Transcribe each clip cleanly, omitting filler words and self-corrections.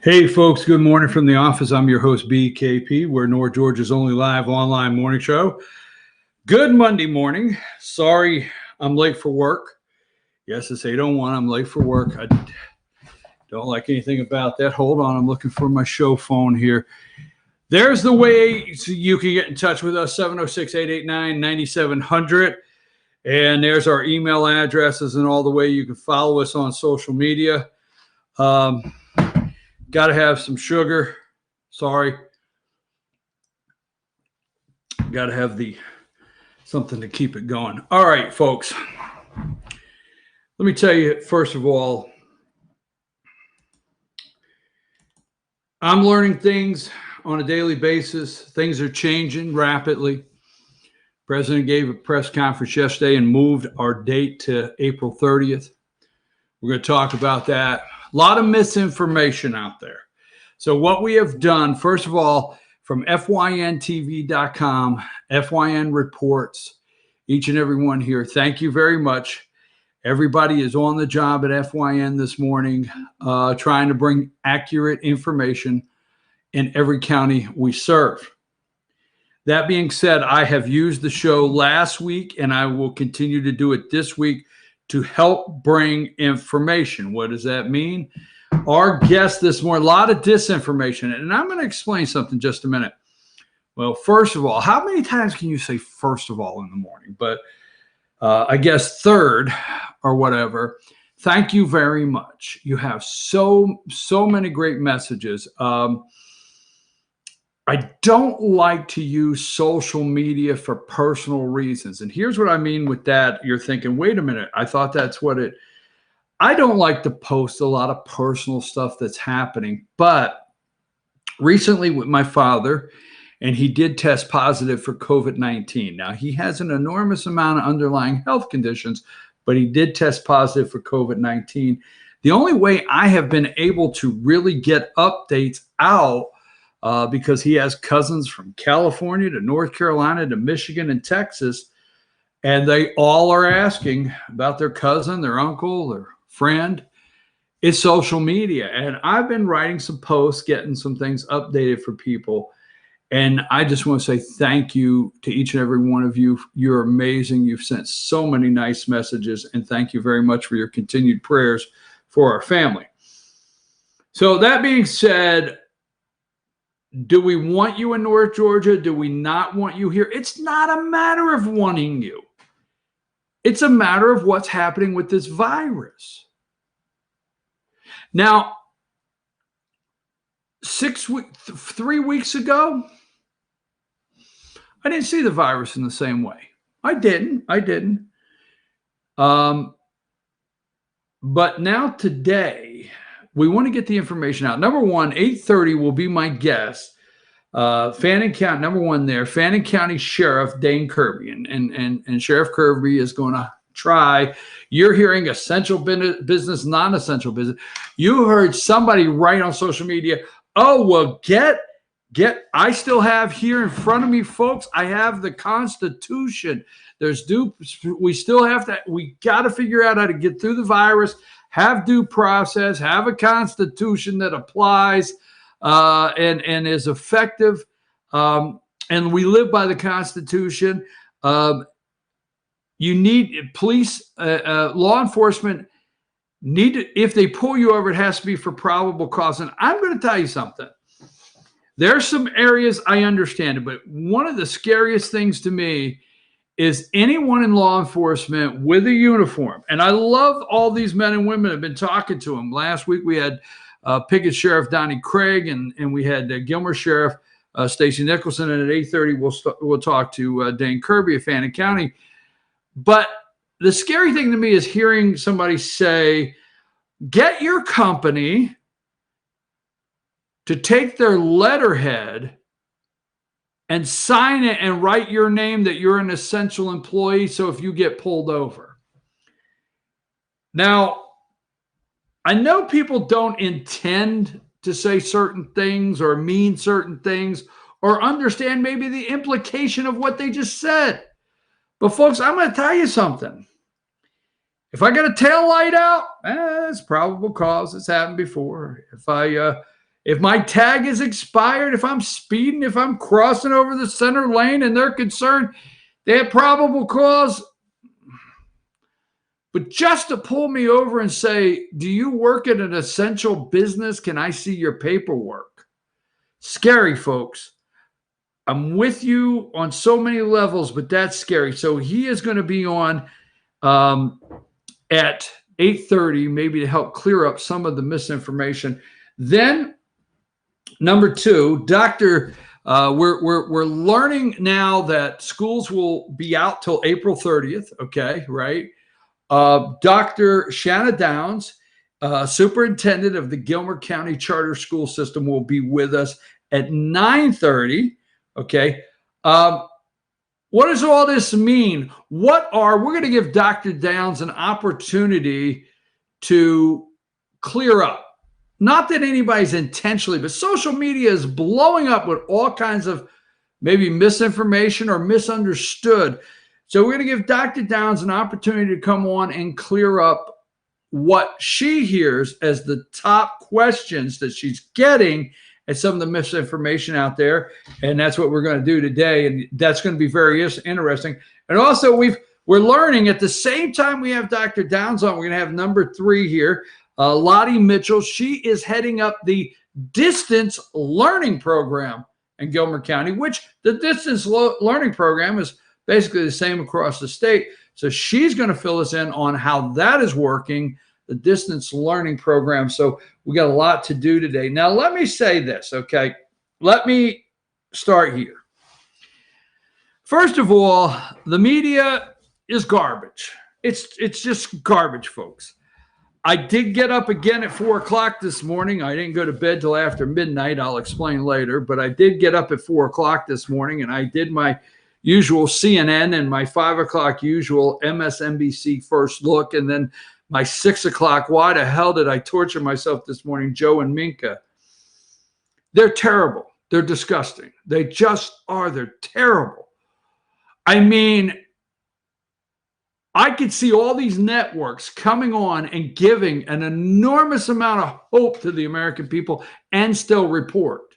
Hey, folks, good morning from the office. I'm your host, BKP. We're North Georgia's only live online morning show. Good Monday morning. Sorry I'm late for work. Yes, it's 8:01. I'm late for work. I don't like anything about that. Hold on. I'm looking for my show phone here. There's the way you can get in touch with us, 706-889-9700. And there's our email addresses and all the way you can follow us on social media. Got to have some sugar. Sorry. Got to have something to keep it going. All right, folks. Let me tell you, first of all, I'm learning things on a daily basis. Things are changing rapidly. President gave a press conference yesterday and moved our date to April 30th. We're going to talk about that. A lot of misinformation out there. So what we have done, first of all, from FYNTV.com, FYN reports, each and every one here, thank you very much. Everybody is on the job at FYN this morning, trying to bring accurate information in every county we serve. That being said, I have used the show last week, and I will continue to do it this week to help bring information. What does that mean? Our guest this morning, a lot of disinformation, and I'm going to explain something in just a minute. Well, first of all, how many times can you say first of all in the morning? But I guess third or whatever. Thank you very much. You have so many great messages. I don't like to use social media for personal reasons. And here's what I mean with that. You're thinking, wait a minute, I thought that's what it. I don't like to post a lot of personal stuff that's happening. But recently with my father, and he did test positive for COVID-19. Now, he has an enormous amount of underlying health conditions, but he did test positive for COVID-19. The only way I have been able to really get updates out because he has cousins from California to North Carolina to Michigan and Texas, and they all are asking about their cousin, their uncle, their friend. It's social media. And I've been writing some posts, getting some things updated for people. And I just want to say thank you to each and every one of you. You're amazing. You've sent so many nice messages, and thank you very much for your continued prayers for our family. So that being said, do we want you in North Georgia? Do we not want you here? It's not a matter of wanting you. It's a matter of what's happening with this virus. Now, 3 weeks ago, I didn't see the virus in the same way. I didn't. But now today, we want to get the information out. Number one, 8:30 will be my guest. Fannin County, number one there, Fannin County Sheriff Dane Kirby. And Sheriff Kirby is going to try. You're hearing essential business, non-essential business. You heard somebody write on social media, oh, well, I still have here in front of me, folks, I have the Constitution. We still have to, we got to figure out how to get through the virus, have due process, have a Constitution that applies and is effective. And we live by the Constitution. You need police, law enforcement need to, if they pull you over, it has to be for probable cause. And I'm going to tell you something. There are some areas I understand it, but one of the scariest things to me is anyone in law enforcement with a uniform. And I love all these men and women. I've been talking to them. Last week we had Pickett Sheriff Donnie Craig, and we had Gilmer Sheriff Stacy Nicholson. And at 8:30 we'll talk to Dane Kirby of Fannin County. But the scary thing to me is hearing somebody say, get your company to take their letterhead and sign it and write your name that you're an essential employee, so if you get pulled over. Now, I know people don't intend to say certain things or mean certain things or understand maybe the implication of what they just said. But folks, I'm going to tell you something. If I got a tail light out, it's probable cause. It's happened before. If my tag is expired, if I'm speeding, if I'm crossing over the center lane and they're concerned, they have probable cause. But just to pull me over and say, do you work at an essential business? Can I see your paperwork? Scary, folks. I'm with you on so many levels, but that's scary. So he is going to be on at 8:30, maybe to help clear up some of the misinformation. Then, number two, we're learning now that schools will be out till April 30th. Okay, right? Dr. Shanna Downs, superintendent of the Gilmer County Charter School System, will be with us at 9:30. Okay. What does all this mean? We're going to give Dr. Downs an opportunity to clear up. Not that anybody's intentionally, but social media is blowing up with all kinds of maybe misinformation or misunderstood. So we're going to give Dr. Downs an opportunity to come on and clear up what she hears as the top questions that she's getting and some of the misinformation out there. And that's what we're going to do today. And that's going to be very interesting. And also we're learning at the same time we have Dr. Downs on, we're going to have number 3 here, Lottie Mitchell. She is heading up the distance learning program in Gilmer County, which the distance learning program is basically the same across the state. So she's going to fill us in on how that is working, the distance learning program. So we got a lot to do today. Now, let me say this, okay? Let me start here. First of all, the media is garbage. It's just garbage, folks. I did get up again at 4 o'clock this morning. I didn't go to bed till after midnight. I'll explain later. But I did get up at 4 o'clock this morning, and I did my usual CNN and my 5 o'clock usual MSNBC First Look, and then my 6 o'clock, why the hell did I torture myself this morning, Joe and Minka. They're terrible. They're disgusting. They just are. They're terrible. I mean, I could see all these networks coming on and giving an enormous amount of hope to the American people and still report.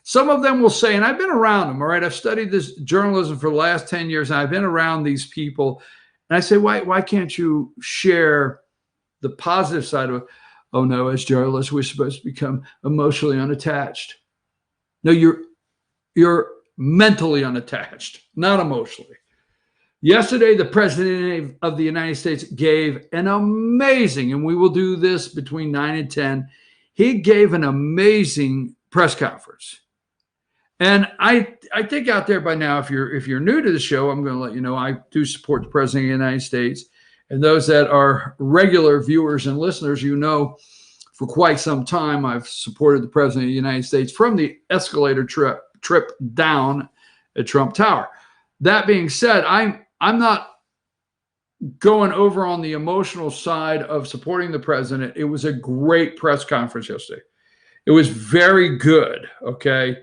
Some of them will say, and I've been around them, all right? I've studied this journalism for the last 10 years, and I've been around these people. And I say, why can't you share the positive side of it? Oh, no, as journalists, we're supposed to become emotionally unattached. No, you're mentally unattached, not emotionally. Yesterday, the President of the United States gave an amazing, and we will do this between 9 and 10, he gave an amazing press conference. And I think out there by now, if you're new to the show, I'm going to let you know I do support the President of the United States. And those that are regular viewers and listeners, you know, for quite some time, I've supported the President of the United States from the escalator trip down at Trump Tower. That being said, I'm not going over on the emotional side of supporting the president. It was a great press conference yesterday. It was very good, okay?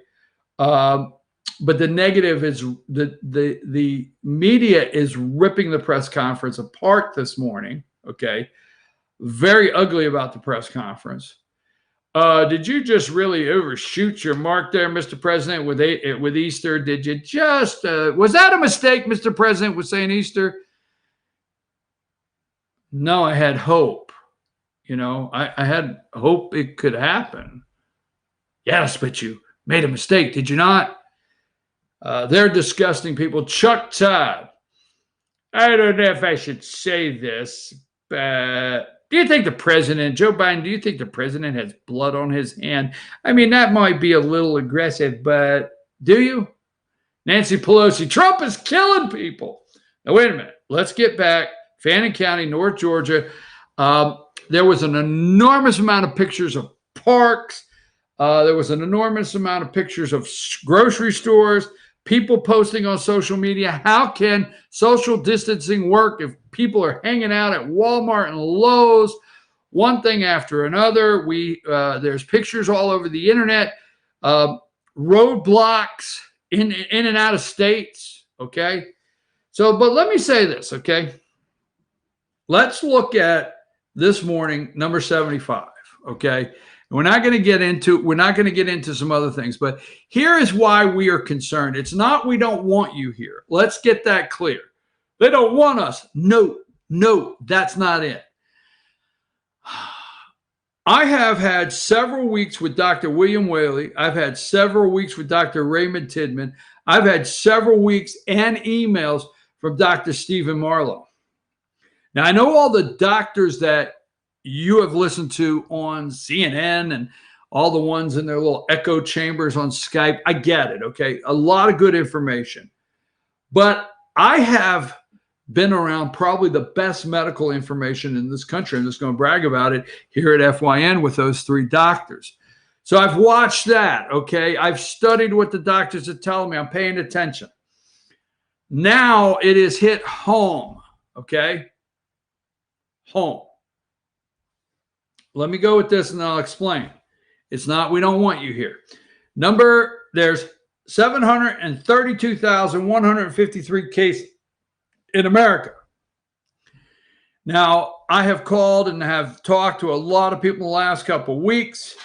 But the negative is the media is ripping the press conference apart this morning, okay? Very ugly about the press conference. Did you just really overshoot your mark there, Mr. President, with Easter? Did you just, was that a mistake, Mr. President, was saying Easter? No, I had hope. You know, I had hope it could happen. Yes, but you made a mistake, did you not? They're disgusting people. Chuck Todd. I don't know if I should say this, but do you think the president, Joe Biden, do you think the president has blood on his hand? I mean, that might be a little aggressive, but do you? Nancy Pelosi, Trump is killing people. Now, wait a minute. Let's get back. Fannin County, North Georgia. There was an enormous amount of pictures of parks. There was an enormous amount of pictures of grocery stores, people posting on social media. How can social distancing work if people are hanging out at Walmart and Lowe's, one thing after another? There's pictures all over the internet, roadblocks in and out of states, okay? So, but let me say this, okay? Let's look at this morning, number 75, okay? We're not going to get into some other things, but here is why we are concerned. It's not we don't want you here. Let's get that clear. They don't want us. No, that's not it. I have had several weeks with Dr. William Whaley. I've had several weeks with Dr. Raymond Tidman. I've had several weeks and emails from Dr. Stephen Marlowe. Now, I know all the doctors that you have listened to on CNN and all the ones in their little echo chambers on Skype. I get it, okay? A lot of good information. But I have been around probably the best medical information in this country. I'm just going to brag about it here at FYN with those 3 doctors. So I've watched that, okay? I've studied what the doctors are telling me. I'm paying attention. Now it is hit home, okay? Home. Let me go with this and I'll explain. It's not we don't want you here. There's 732,153 cases in America. Now, I have called and have talked to a lot of people in the last couple of weeks.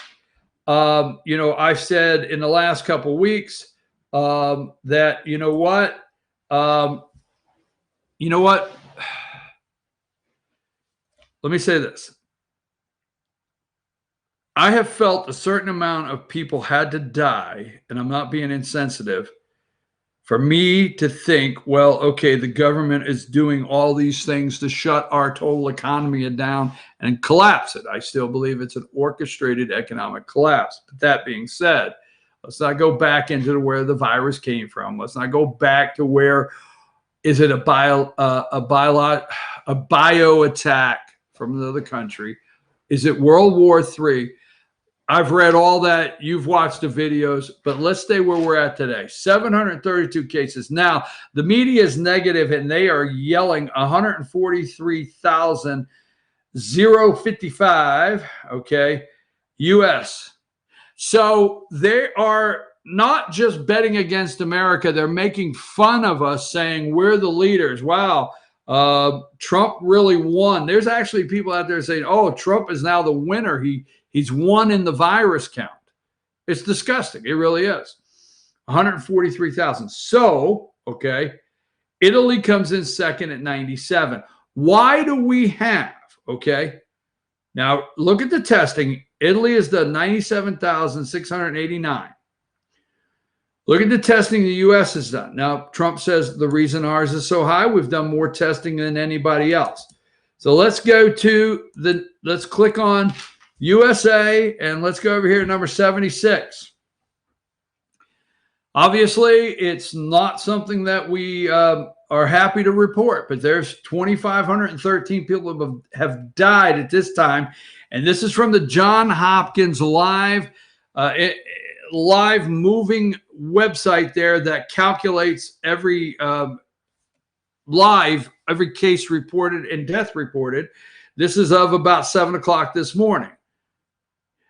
I've said in the last couple of weeks that, you know what? Let me say this. I have felt a certain amount of people had to die, and I'm not being insensitive, for me to think, well, okay, the government is doing all these things to shut our total economy down and collapse it. I still believe it's an orchestrated economic collapse. But that being said, let's not go back into where the virus came from. Let's not go back to where is it a bio attack from another country? Is it World War III? I've read all that. You've watched the videos, but let's stay where we're at today. 732 cases. Now, the media is negative, and they are yelling 143,055, okay, U.S. So they are not just betting against America. They're making fun of us, saying we're the leaders. Wow, Trump really won. There's actually people out there saying, oh, Trump is now the winner. He's won in the virus count. It's disgusting. It really is. 143,000. So, okay, Italy comes in second at 97. Why do we have, okay? Now, look at the testing. Italy is the 97,689. Look at the testing the U.S. has done. Now, Trump says the reason ours is so high, we've done more testing than anybody else. So let's go to let's click on USA, and let's go over here to number 76. Obviously, it's not something that we are happy to report, but there's 2,513 people have died at this time, and this is from the Johns Hopkins live moving website there that calculates every case reported and death reported. This is of about 7 o'clock this morning.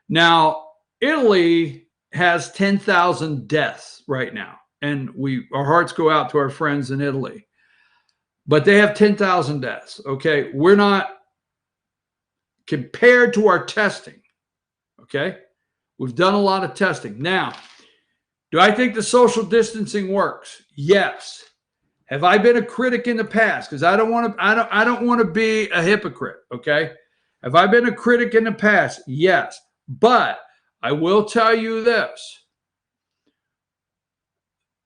Now, Italy has 10,000 deaths right now, and our hearts go out to our friends in Italy. But they have 10,000 deaths, okay? We're not compared to our testing, okay? We've done a lot of testing. Now, do I think the social distancing works? Yes. Have I been a critic in the past? Because I don't want to be a hypocrite, okay? Have I been a critic in the past? Yes. But I will tell you this.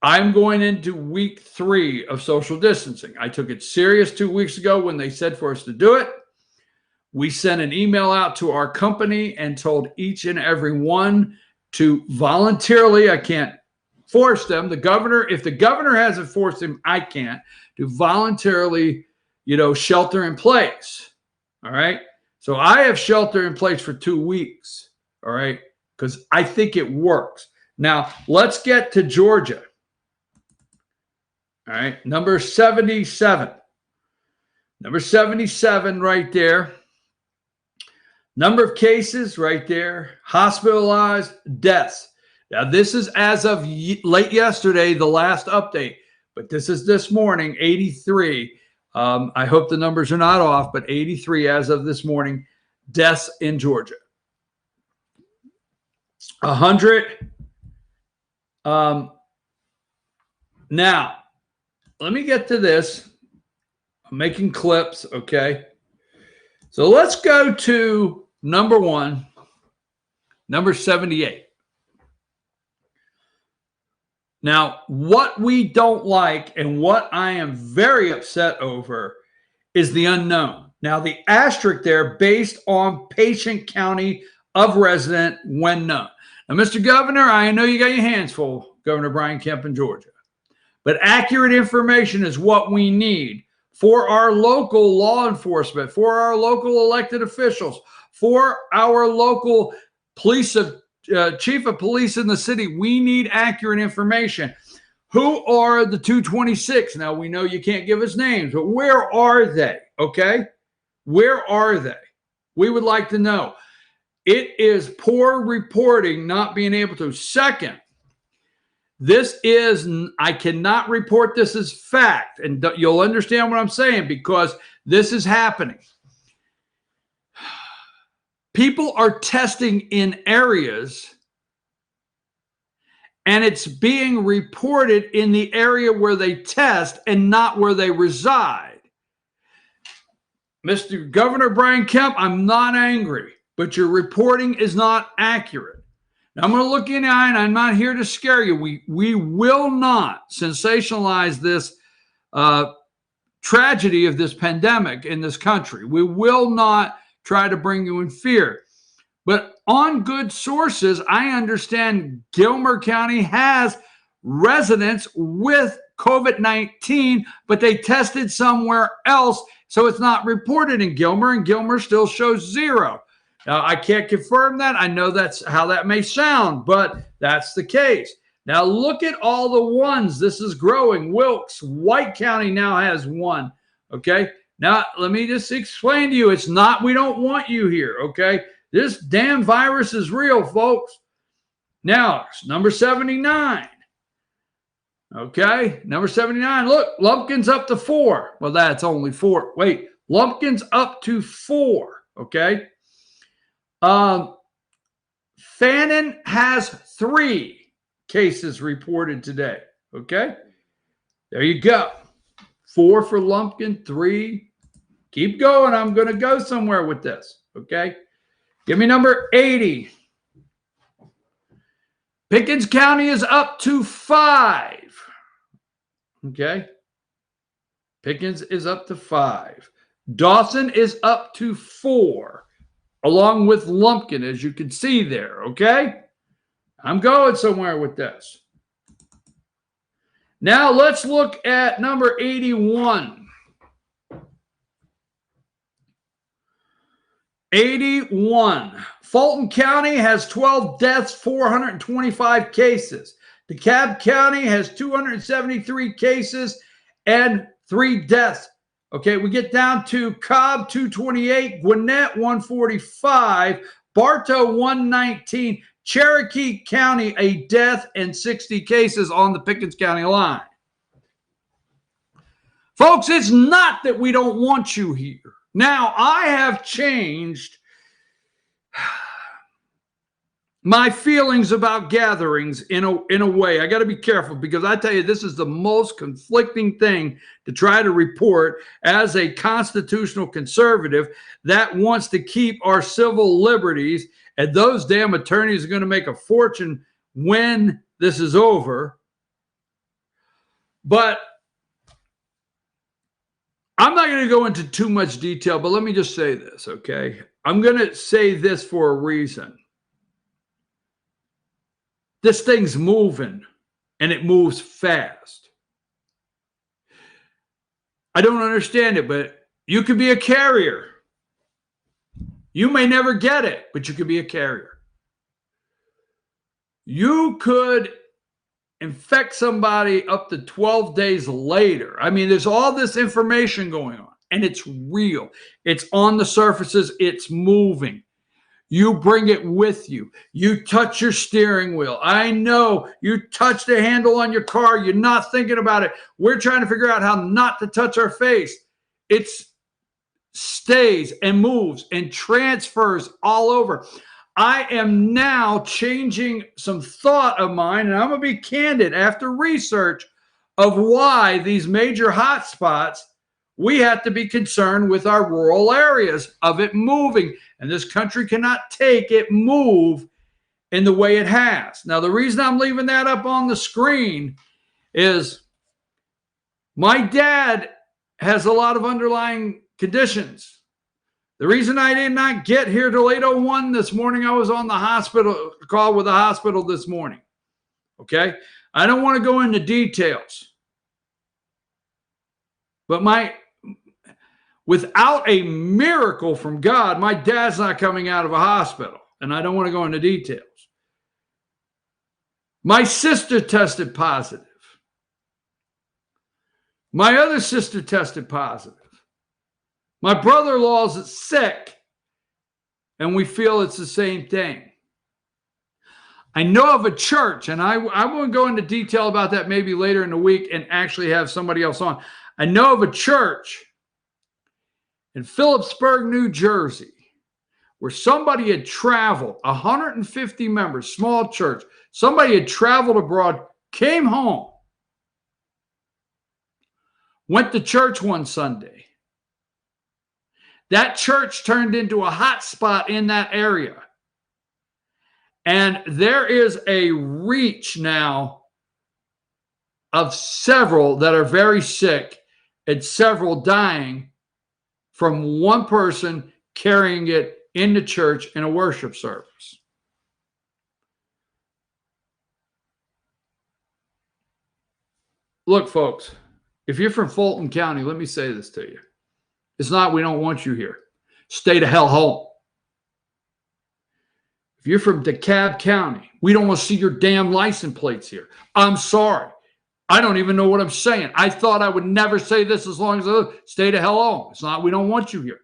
I'm going into week 3 of social distancing. I took it serious 2 weeks ago when they said for us to do it. We sent an email out to our company and told each and every one to voluntarily, I can't force them. If the governor hasn't forced them, I can't, to voluntarily, shelter in place. All right. So I have shelter in place for 2 weeks. All right. Because I think it works. Now let's get to Georgia. All right. Number 77. Number 77 right there. Number of cases right there. Hospitalized, deaths. Now, this is as of late yesterday, the last update. But this is this morning, 83. I hope the numbers are not off, but 83 as of this morning, deaths in Georgia. 100. Now, let me get to this. I'm making clips, okay? So let's go to number 1, number 78. Now, what we don't like and what I am very upset over is the unknown. Now, the asterisk there based on patient county of resident when known. Now, Mr. Governor, I know you got your hands full, Governor Brian Kemp in Georgia, but accurate information is what we need for our local law enforcement, for our local elected officials, for our local police chief of police in the city. We need accurate information. Who are the 226? Now, we know you can't give us names, but where are they? Okay? Where are they? We would like to know. It is poor reporting not being able to. Second, I cannot report this as fact, and you'll understand what I'm saying because this is happening. People are testing in areas and it's being reported in the area where they test and not where they reside. Mr. Governor Brian Kemp, I'm not angry, but your reporting is not accurate. Now, I'm going to look you in the eye, and I'm not here to scare you. We will not sensationalize this tragedy of this pandemic in this country. We will not try to bring you in fear. But on good sources, I understand Gilmer County has residents with COVID-19, but they tested somewhere else, so it's not reported in Gilmer, and Gilmer still shows 0. Now, I can't confirm that. I know that's how that may sound, but that's the case. Now, look at all the ones. This is growing. Wilkes, White County now has 1, okay? Now, let me just explain to you. It's not we don't want you here, okay? This damn virus is real, folks. Now, number 79. Okay, number 79. Look, Lumpkin's up to 4. Well, that's only 4. Wait, Lumpkin's up to 4. Okay. Fannin has 3 cases reported today. Okay. There you go. 4 for Lumpkin, 3. Keep going. I'm going to go somewhere with this. Okay. Give me number 80. Pickens County is up to 5. Okay. Pickens is up to 5. Dawson is up to 4, along with Lumpkin, as you can see there. Okay. I'm going somewhere with this. Now let's look at number 81. 81. Fulton County has 12 deaths, 425 cases. DeKalb County has 273 cases and 3 deaths. Okay, we get down to Cobb, 228, Gwinnett, 145, Bartow, 119, Cherokee County, a death and 60 cases on the Pickens County line. Folks, it's not that we don't want you here. Now, I have changed my feelings about gatherings in a way. I got to be careful because I tell you, this is the most conflicting thing to try to report as a constitutional conservative that wants to keep our civil liberties, and those damn attorneys are going to make a fortune when this is over. But I'm not going to go into too much detail, but let me just say this, okay? I'm going to say this for a reason. This thing's moving, and it moves fast. I don't understand it, but you could be a carrier. You may never get it, but you could be a carrier. You could infect somebody up to 12 days later. I mean, there's all this information going on, and it's real. It's on the surfaces. It's moving. You bring it with you. You touch your steering wheel. I know you touch the handle on your car. You're not thinking about it. We're trying to figure out how not to touch our face. It stays and moves and transfers all over. I am now changing some thought of mine, and I'm going to be candid after research of why these major hotspots, we have to be concerned with our rural areas of it moving. And this country cannot take it move in the way it has. Now, the reason I'm leaving that up on the screen is my dad has a lot of underlying conditions. The reason I did not get here till 8:01 this morning, I was on the hospital call with the hospital this morning. Okay? I don't want to go into details. But without a miracle from God, my dad's not coming out of a hospital. And I don't want to go into details. My sister tested positive. My other sister tested positive. My brother-in-law's sick, and we feel it's the same thing. I know of a church, and I won't go into detail about that maybe later in the week and actually have somebody else on. I know of a church in Phillipsburg, New Jersey, where somebody had traveled, 150 members, small church. Somebody had traveled abroad, came home, went to church one Sunday. That church turned into a hot spot in that area. And there is a reach now of several that are very sick and several dying from one person carrying it into church in a worship service. Look, folks, if you're from Fulton County, let me say this to you. It's not we don't want you here. Stay the hell home. If you're from DeKalb County, we don't want to see your damn license plates here. I'm sorry. I don't even know what I'm saying. I thought I would never say this as long as I live. Stay the hell home. It's not we don't want you here.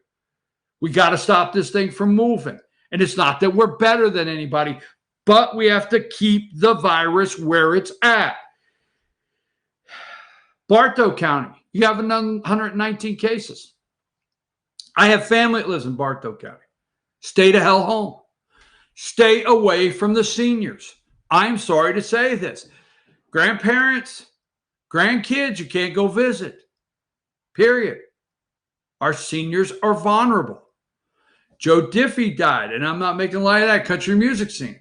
We got to stop this thing from moving. And it's not that we're better than anybody, but we have to keep the virus where it's at. Bartow County, you have 119 cases. I have family that lives in Bartow County. Stay the hell home. Stay away from the seniors. I'm sorry to say this. Grandparents, grandkids, you can't go visit. Period. Our seniors are vulnerable. Joe Diffie died, and I'm not making light of that, country music singer.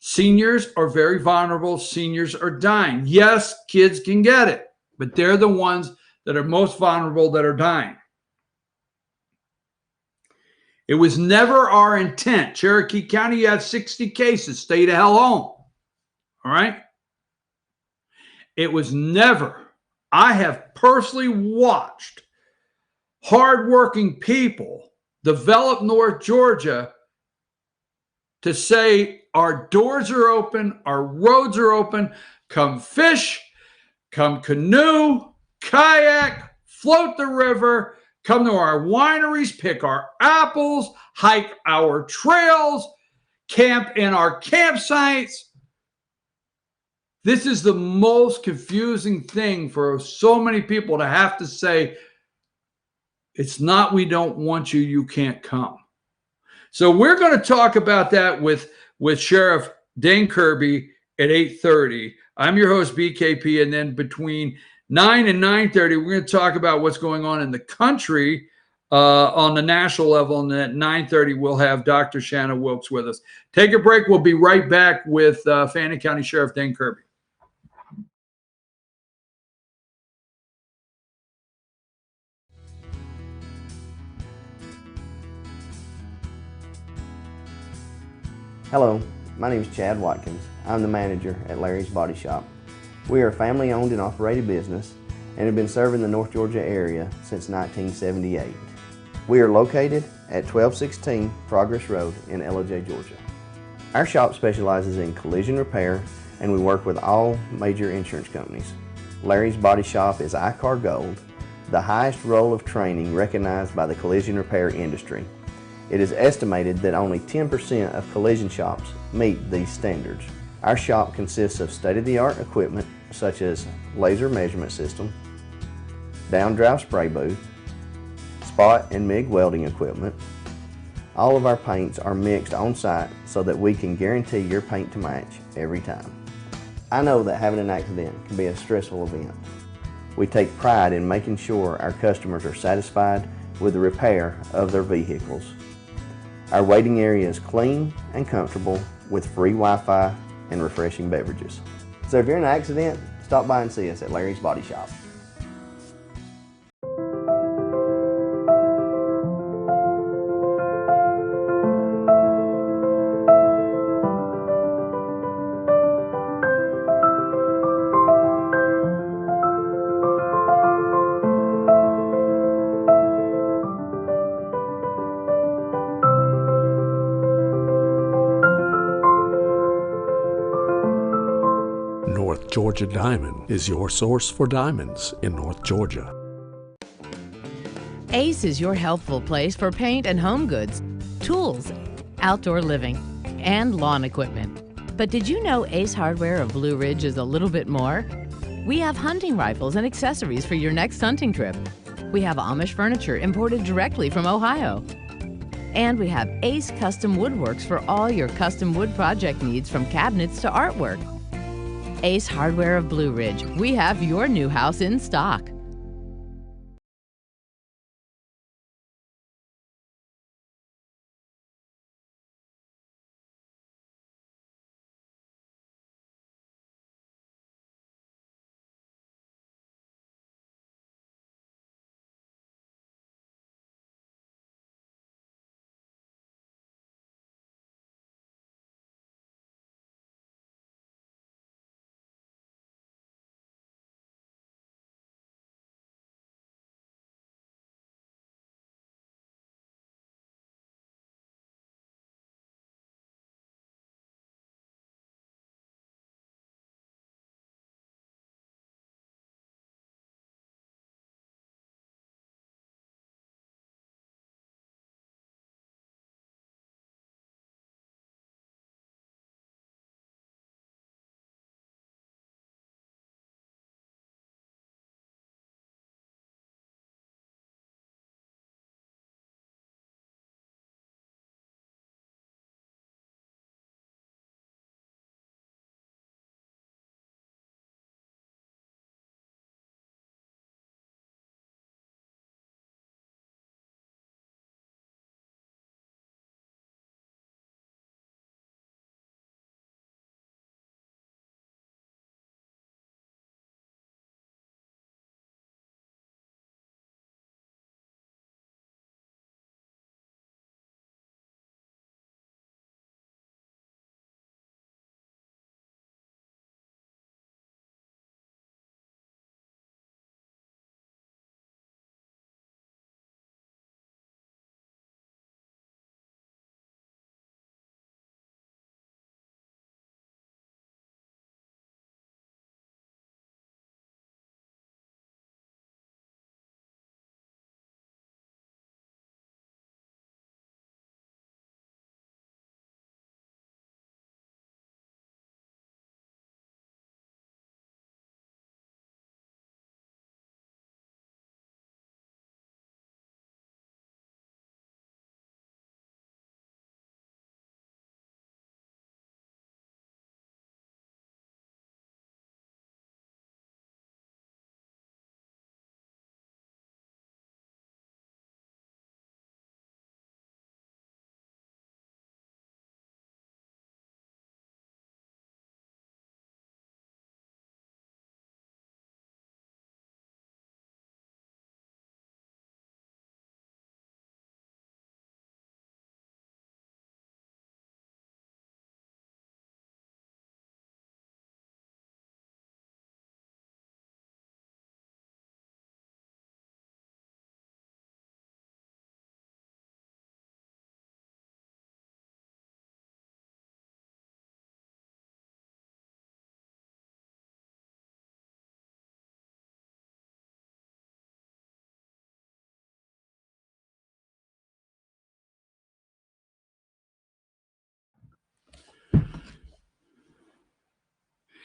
Seniors are very vulnerable. Seniors are dying. Yes, kids can get it, but they're the ones that are most vulnerable that are dying. It was never our intent. Cherokee County, you had 60 cases. Stay the hell home. All right? It was never. I have personally watched hardworking people develop North Georgia to say our doors are open, our roads are open, come fish, come canoe, kayak, float the river, come to our wineries, pick our apples, hike our trails, camp in our campsites. This is the most confusing thing for so many people to have to say, it's not we don't want you, you can't come. So we're going to talk about that with Sheriff Dane Kirby at 8:30. I'm your host, BKP, and then between 9 and 9:30, we're going to talk about what's going on in the country on the national level, and at 9:30, we'll have Dr. Shanna Wilkes with us. Take a break. We'll be right back with Fannin County Sheriff Dane Kirby. Hello, my name is Chad Watkins. I'm the manager at Larry's Body Shop. We are a family-owned and operated business and have been serving the North Georgia area since 1978. We are located at 1216 Progress Road in LOJ, Georgia. Our shop specializes in collision repair and we work with all major insurance companies. Larry's Body Shop is ICAR Gold, the highest role of training recognized by the collision repair industry. It is estimated that only 10% of collision shops meet these standards. Our shop consists of state-of-the-art equipment such as laser measurement system, down drive spray booth, spot and MIG welding equipment, All of our paints are mixed on site so that we can guarantee your paint to match every time. I know that having an accident can be a stressful event. We take pride in making sure our customers are satisfied with the repair of their vehicles. Our waiting area is clean and comfortable with free Wi-Fi and refreshing beverages. So if you're in an accident, stop by and see us at Larry's Body Shop. North Georgia Diamond is your source for diamonds in North Georgia. Ace is your healthful place for paint and home goods, tools, outdoor living, and lawn equipment. But did you know Ace Hardware of Blue Ridge is a little bit more? We have hunting rifles and accessories for your next hunting trip. We have Amish furniture imported directly from Ohio. And we have Ace Custom Woodworks for all your custom wood project needs, from cabinets to artwork. Ace Hardware of Blue Ridge. We have your new house in stock.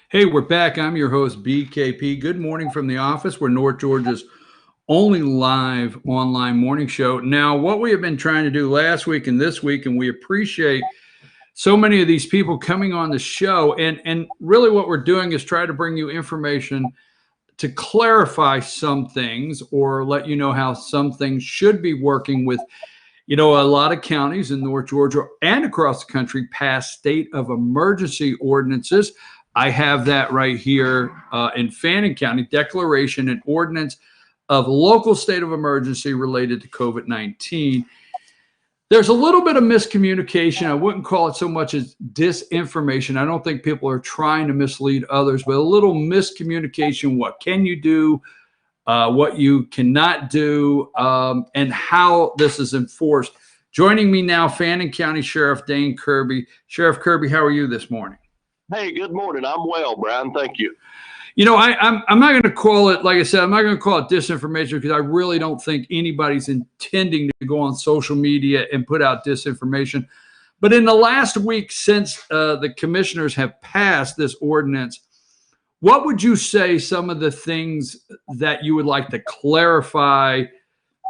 Hey, we're back. I'm your host, BKP. Good morning from the office. We're North Georgia's only live online morning show. Now, what we have been trying to do last week and this week, and we appreciate so many of these people coming on the show, and really what we're doing is try to bring you information to clarify some things or let you know how some things should be working with, a lot of counties in North Georgia and across the country pass state of emergency ordinances. I have that right here in Fannin County, declaration and ordinance of local state of emergency related to COVID-19. There's a little bit of miscommunication. I wouldn't call it so much as disinformation. I don't think people are trying to mislead others, but a little miscommunication. What can you do? What you cannot do, and how this is enforced. Joining me now, Fannin County Sheriff Dane Kirby. Sheriff Kirby, how are you this morning? Hey, good morning. I'm well, Brian. Thank you. I'm not going to call it, like I said, I'm not going to call it disinformation because I really don't think anybody's intending to go on social media and put out disinformation. But in the last week since the commissioners have passed this ordinance, what would you say some of the things that you would like to clarify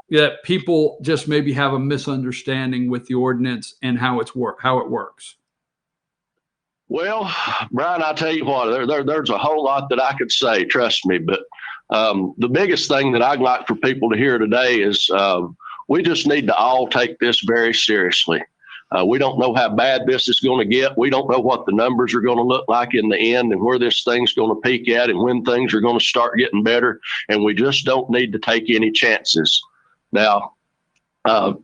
that people just maybe have a misunderstanding with the ordinance and how it works? Well, Brian, I'll tell you what, there's a whole lot that I could say, trust me. But the biggest thing that I'd like for people to hear today is we just need to all take this very seriously. We don't know how bad this is going to get. We don't know what the numbers are going to look like in the end and where this thing's going to peak at and when things are going to start getting better. And we just don't need to take any chances. Now,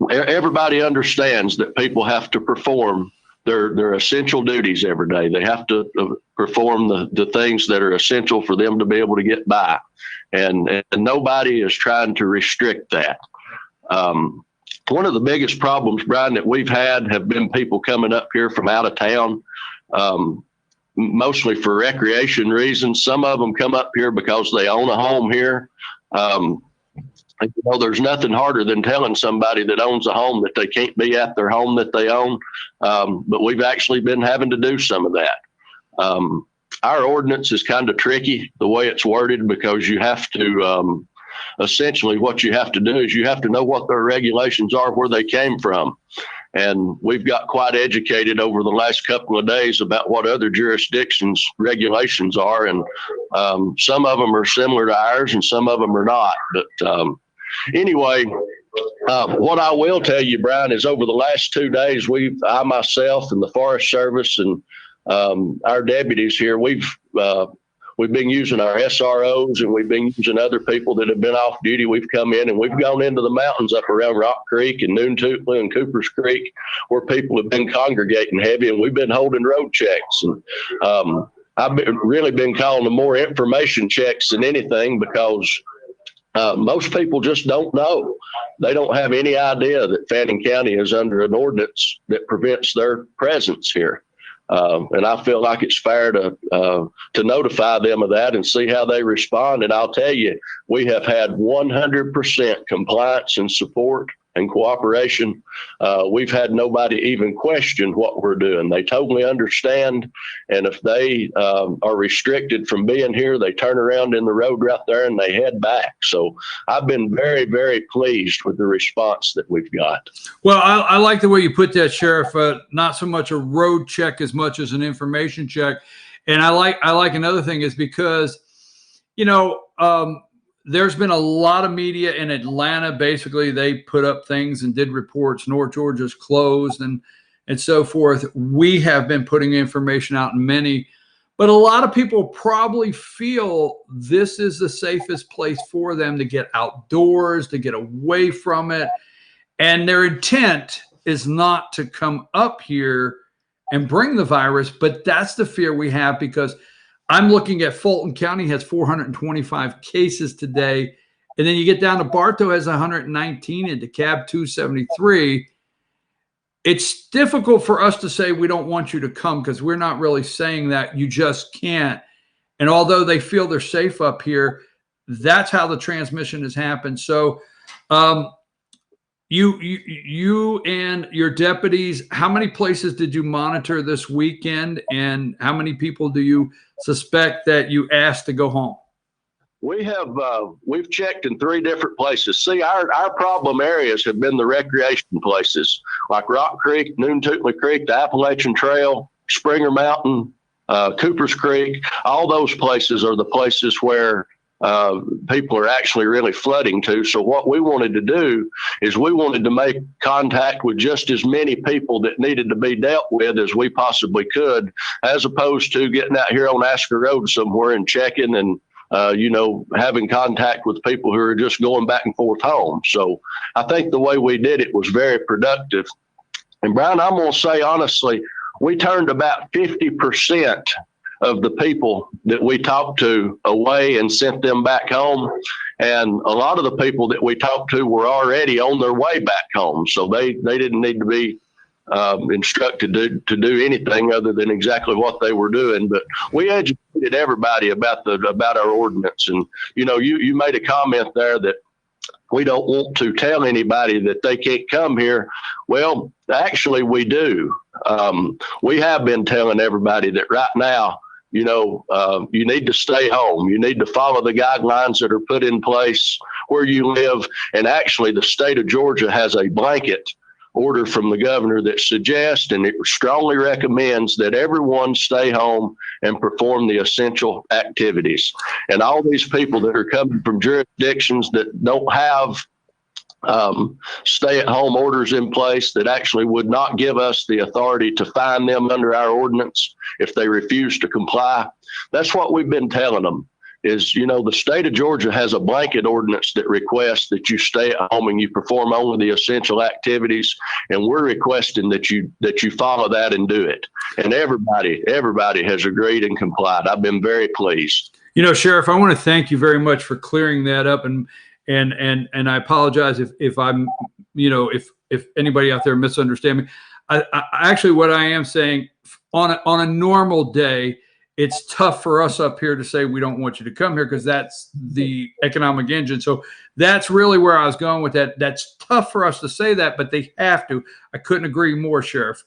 everybody understands that people have to perform their essential duties every day. They have to perform the things that are essential for them to be able to get by. And nobody is trying to restrict that. One of the biggest problems, Brian, that we've had have been people coming up here from out of town, mostly for recreation reasons. Some of them come up here because they own a home here. There's nothing harder than telling somebody that owns a home that they can't be at their home that they own. But we've actually been having to do some of that. Our ordinance is kind of tricky the way it's worded because you have to, essentially what you have to do is you have to know what their regulations are, where they came from. And we've got quite educated over the last couple of days about what other jurisdictions' regulations are. And some of them are similar to ours and some of them are not. But anyway, what I will tell you, Brian, is over the last 2 days, I myself and the Forest Service and our deputies here, we've been using our SROs and we've been using other people that have been off duty. We've come in and we've gone into the mountains up around Rock Creek and Noontootley and Coopers Creek where people have been congregating heavy, and we've been holding road checks. And I've really been calling them more information checks than anything because most people just don't know. They don't have any idea that Fannin County is under an ordinance that prevents their presence here. And I feel like it's fair to notify them of that and see how they respond. And I'll tell you, we have had 100% compliance and support and cooperation. We've had nobody even question what we're doing. They totally understand. And if they are restricted from being here, they turn around in the road right there and they head back. So I've been very, very pleased with the response that we've got. Well, I like the way you put that, Sheriff. Not so much a road check as much as an information check. And I like another thing is because, there's been a lot of media in Atlanta. Basically, they put up things and did reports. North Georgia's closed and so forth. We have been putting information out in many, but a lot of people probably feel this is the safest place for them to get outdoors, to get away from it. And their intent is not to come up here and bring the virus, but that's the fear we have because I'm looking at Fulton County has 425 cases today. And then you get down to Bartow has 119 and DeKalb 273. It's difficult for us to say we don't want you to come because we're not really saying that. You just can't. And although they feel they're safe up here, that's how the transmission has happened. So you and your deputies, how many places did you monitor this weekend, and how many people do you suspect that you asked to go home? We've checked in 3 different places. See, our problem areas have been the recreation places like Rock Creek, Noontootly Creek, the Appalachian Trail, Springer Mountain, Cooper's Creek. All those places are the places where people are actually really flooding to. So what we wanted to do is we wanted to make contact with just as many people that needed to be dealt with as we possibly could, as opposed to getting out here on Asker Road somewhere and checking and having contact with people who are just going back and forth home. So I think the way we did it was very productive. And Brian, I'm going to say honestly, we turned about 50% of the people that we talked to away and sent them back home. And a lot of the people that we talked to were already on their way back home. So they didn't need to be instructed to do anything other than exactly what they were doing. But we educated everybody about our ordinance. And, you made a comment there that we don't want to tell anybody that they can't come here. Well, actually we do. We have been telling everybody that right now, you need to stay home. You need to follow the guidelines that are put in place where you live. And actually the state of Georgia has a blanket order from the governor that suggests and it strongly recommends that everyone stay home and perform the essential activities. And all these people that are coming from jurisdictions that don't have stay-at-home orders in place, that actually would not give us the authority to fine them under our ordinance if they refuse to comply. That's what we've been telling them. Is, the state of Georgia has a blanket ordinance that requests that you stay at home and you perform only the essential activities. And we're requesting that you follow that and do it. And everybody has agreed and complied. I've been very pleased. Sheriff, I want to thank you very much for clearing that up. And I apologize if I'm, if anybody out there misunderstand me. I actually, what I am saying, on a normal day, it's tough for us up here to say we don't want you to come here because that's the economic engine. So that's really where I was going with that. That's tough for us to say that, but they have to. I couldn't agree more, Sheriff.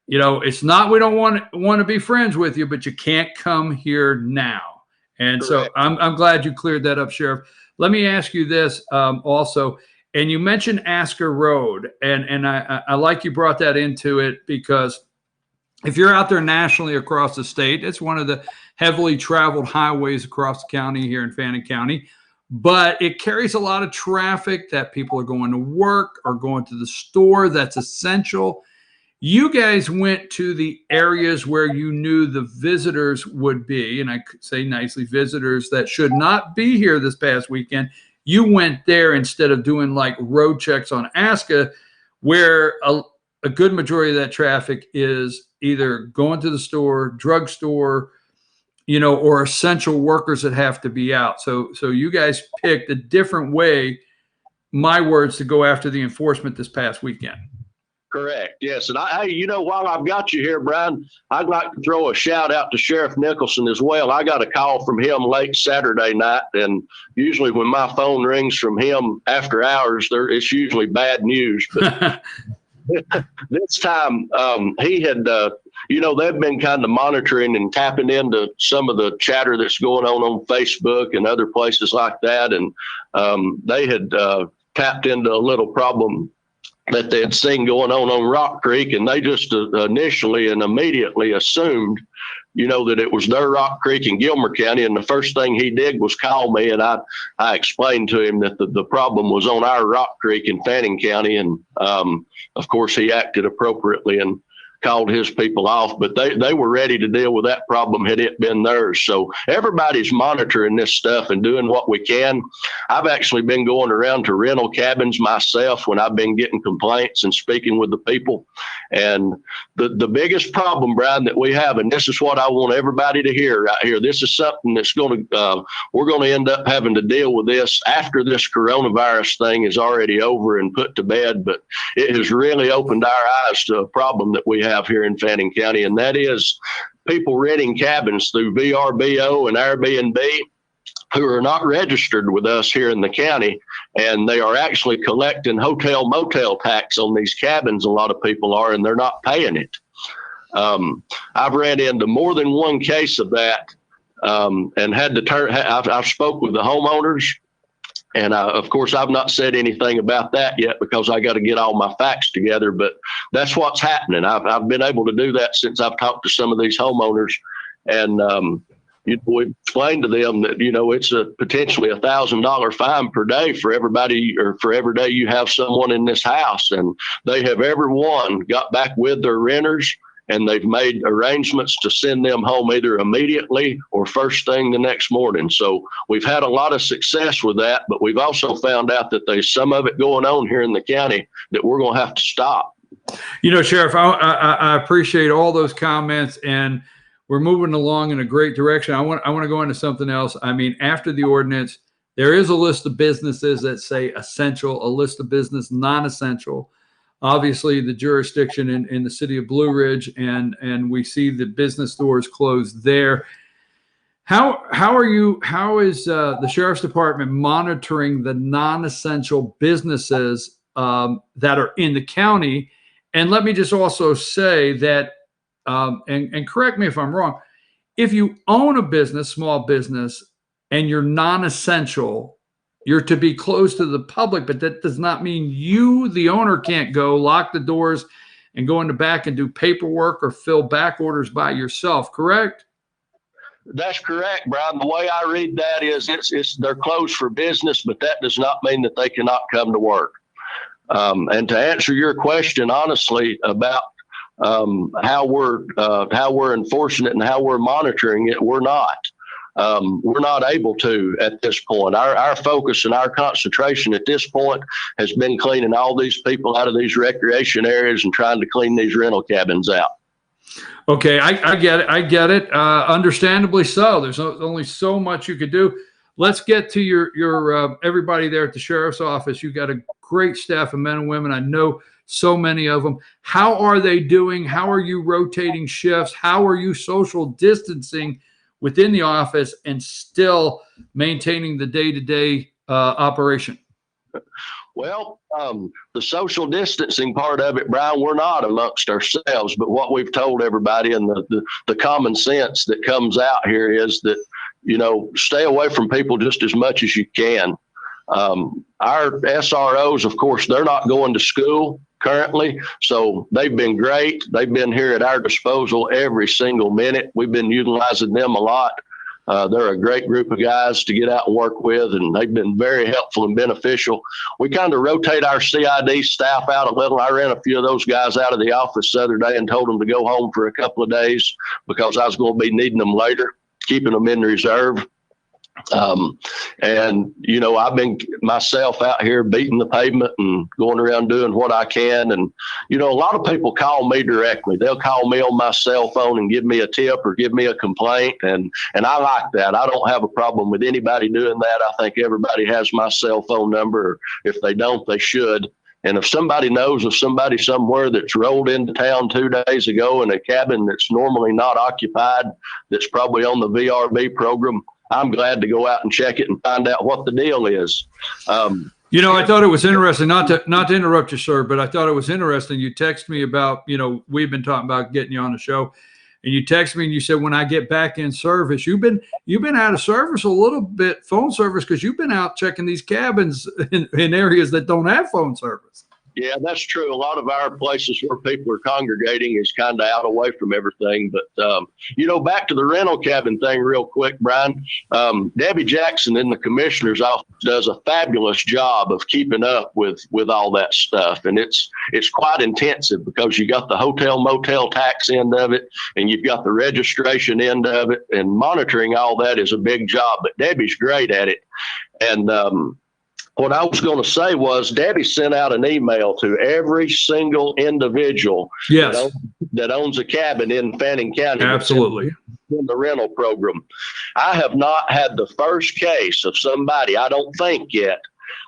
It's not we don't want to be friends with you, but you can't come here now. And correct. So I'm glad you cleared that up, Sheriff. Let me ask you this also. And you mentioned Asker Road, and I like you brought that into it because if you're out there nationally across the state, it's one of the heavily traveled highways across the county here in Fannin County, but it carries a lot of traffic that people are going to work or going to the store. That's essential. You guys went to the areas where you knew the visitors would be, and I could say nicely visitors that should not be here this past weekend. You went there instead of doing like road checks on Asker, where a good majority of that traffic is either going to the store, drugstore, or essential workers that have to be out. So you guys picked a different way, my words, to go after the enforcement this past weekend. Correct. Yes. And while I've got you here, Brian, I'd like to throw a shout out to Sheriff Nicholson as well. I got a call from him late Saturday night, and usually when my phone rings from him after hours, it's usually bad news. But this time he had, they've been kind of monitoring and tapping into some of the chatter that's going on Facebook and other places like that. And they had tapped into a little problem that they had seen going on Rock Creek. And they just initially and immediately assumed, that it was their Rock Creek in Gilmer County. And the first thing he did was call me, and I explained to him that the problem was on our Rock Creek in Fannin County. And of course, he acted appropriately and called his people off, but they were ready to deal with that problem had it been theirs. So everybody's monitoring this stuff and doing what we can. I've actually been going around to rental cabins myself when I've been getting complaints and speaking with the people. And the biggest problem, Brian, that we have, and this is what I want everybody to hear right here, this is something that's we're going to end up having to deal with this after this coronavirus thing is already over and put to bed, but it has really opened our eyes to a problem that we have here in Fannin County, and that is people renting cabins through VRBO and Airbnb who are not registered with us here in the county, and they are actually collecting hotel motel tax on these cabins. A lot of people are, and they're not paying it. I've ran into more than one case of that, and had to turn. I've spoke with the homeowners, and of course I've not said anything about that yet because I got to get all my facts together. But that's what's happening. I've been able to do that since I've talked to some of these homeowners, and we explained to them that it's a potentially $1,000 fine per day for everybody, or for every day you have someone in this house. And they have everyone got back with their renters, and they've made arrangements to send them home either immediately or first thing the next morning. So we've had a lot of success with that, but we've also found out that there's some of it going on here in the county that we're going to have to stop. Sheriff, I appreciate all those comments, and we're moving along in a great direction. I want to go into something else. I mean, after the ordinance, there is a list of businesses that say essential, a list of business non-essential. Obviously, the jurisdiction in the city of Blue Ridge, and we see the business doors closed there. How is the sheriff's department monitoring the non-essential businesses that are in the county? And let me just also say that, and correct me if I'm wrong, if you own a business, small business, and you're non-essential, you're to be closed to the public, but that does not mean you, the owner, can't go lock the doors and go in the back and do paperwork or fill back orders by yourself, correct? That's correct, Brian. The way I read that is they're closed for business, but that does not mean that they cannot come to work. And to answer your question honestly about how we're enforcing it and how we're monitoring it, we're not. We're not able to at this point. Our focus and our concentration at this point has been cleaning all these people out of these recreation areas and trying to clean these rental cabins out. Okay, I get it. I get it. Understandably so. There's only so much you could do. Let's get to your everybody there at the sheriff's office. You got a great staff of men and women. I know so many of them. How are they doing? How are you rotating shifts? How are you social distancing within the office and still maintaining the day-to-day operation? Well, the social distancing part of it, Brian, we're not amongst ourselves, but what we've told everybody and the common sense that comes out here is that, stay away from people just as much as you can. Our SROs, of course, they're not going to school currently, so they've been great. They've been here at our disposal every single minute. We've been utilizing them a lot. They're a great group of guys to get out and work with, and they've been very helpful and beneficial. We kind of rotate our CID staff out a little. I ran a few of those guys out of the office the other day and told them to go home for a couple of days because I was going to be needing them later, keeping them in reserve. I've been myself out here beating the pavement and going around doing what I can. And, a lot of people call me directly. They'll call me on my cell phone and give me a tip or give me a complaint. And I like that. I don't have a problem with anybody doing that. I think everybody has my cell phone number. If they don't, they should. And if somebody knows of somebody somewhere that's rolled into town 2 days ago in a cabin that's normally not occupied, that's probably on the VRB program, I'm glad to go out and check it and find out what the deal is. I thought it was interesting, not to interrupt you, sir, but I thought it was interesting. You text me about, we've been talking about getting you on the show, and you text me and you said, when I get back in service, you've been out of service a little bit, phone service, because you've been out checking these cabins in areas that don't have phone service. Yeah, that's true. A lot of our places where people are congregating is kind of out away from everything. But, back to the rental cabin thing real quick, Brian. Debbie Jackson in the commissioner's office does a fabulous job of keeping up with all that stuff. And it's quite intensive because you got the hotel motel tax end of it and you've got the registration end of it, and monitoring all that is a big job. But Debbie's great at it. And what I was going to say was Debbie sent out an email to every single individual that owns a cabin in Fannin County. Absolutely. In the rental program. I have not had the first case of somebody, I don't think yet,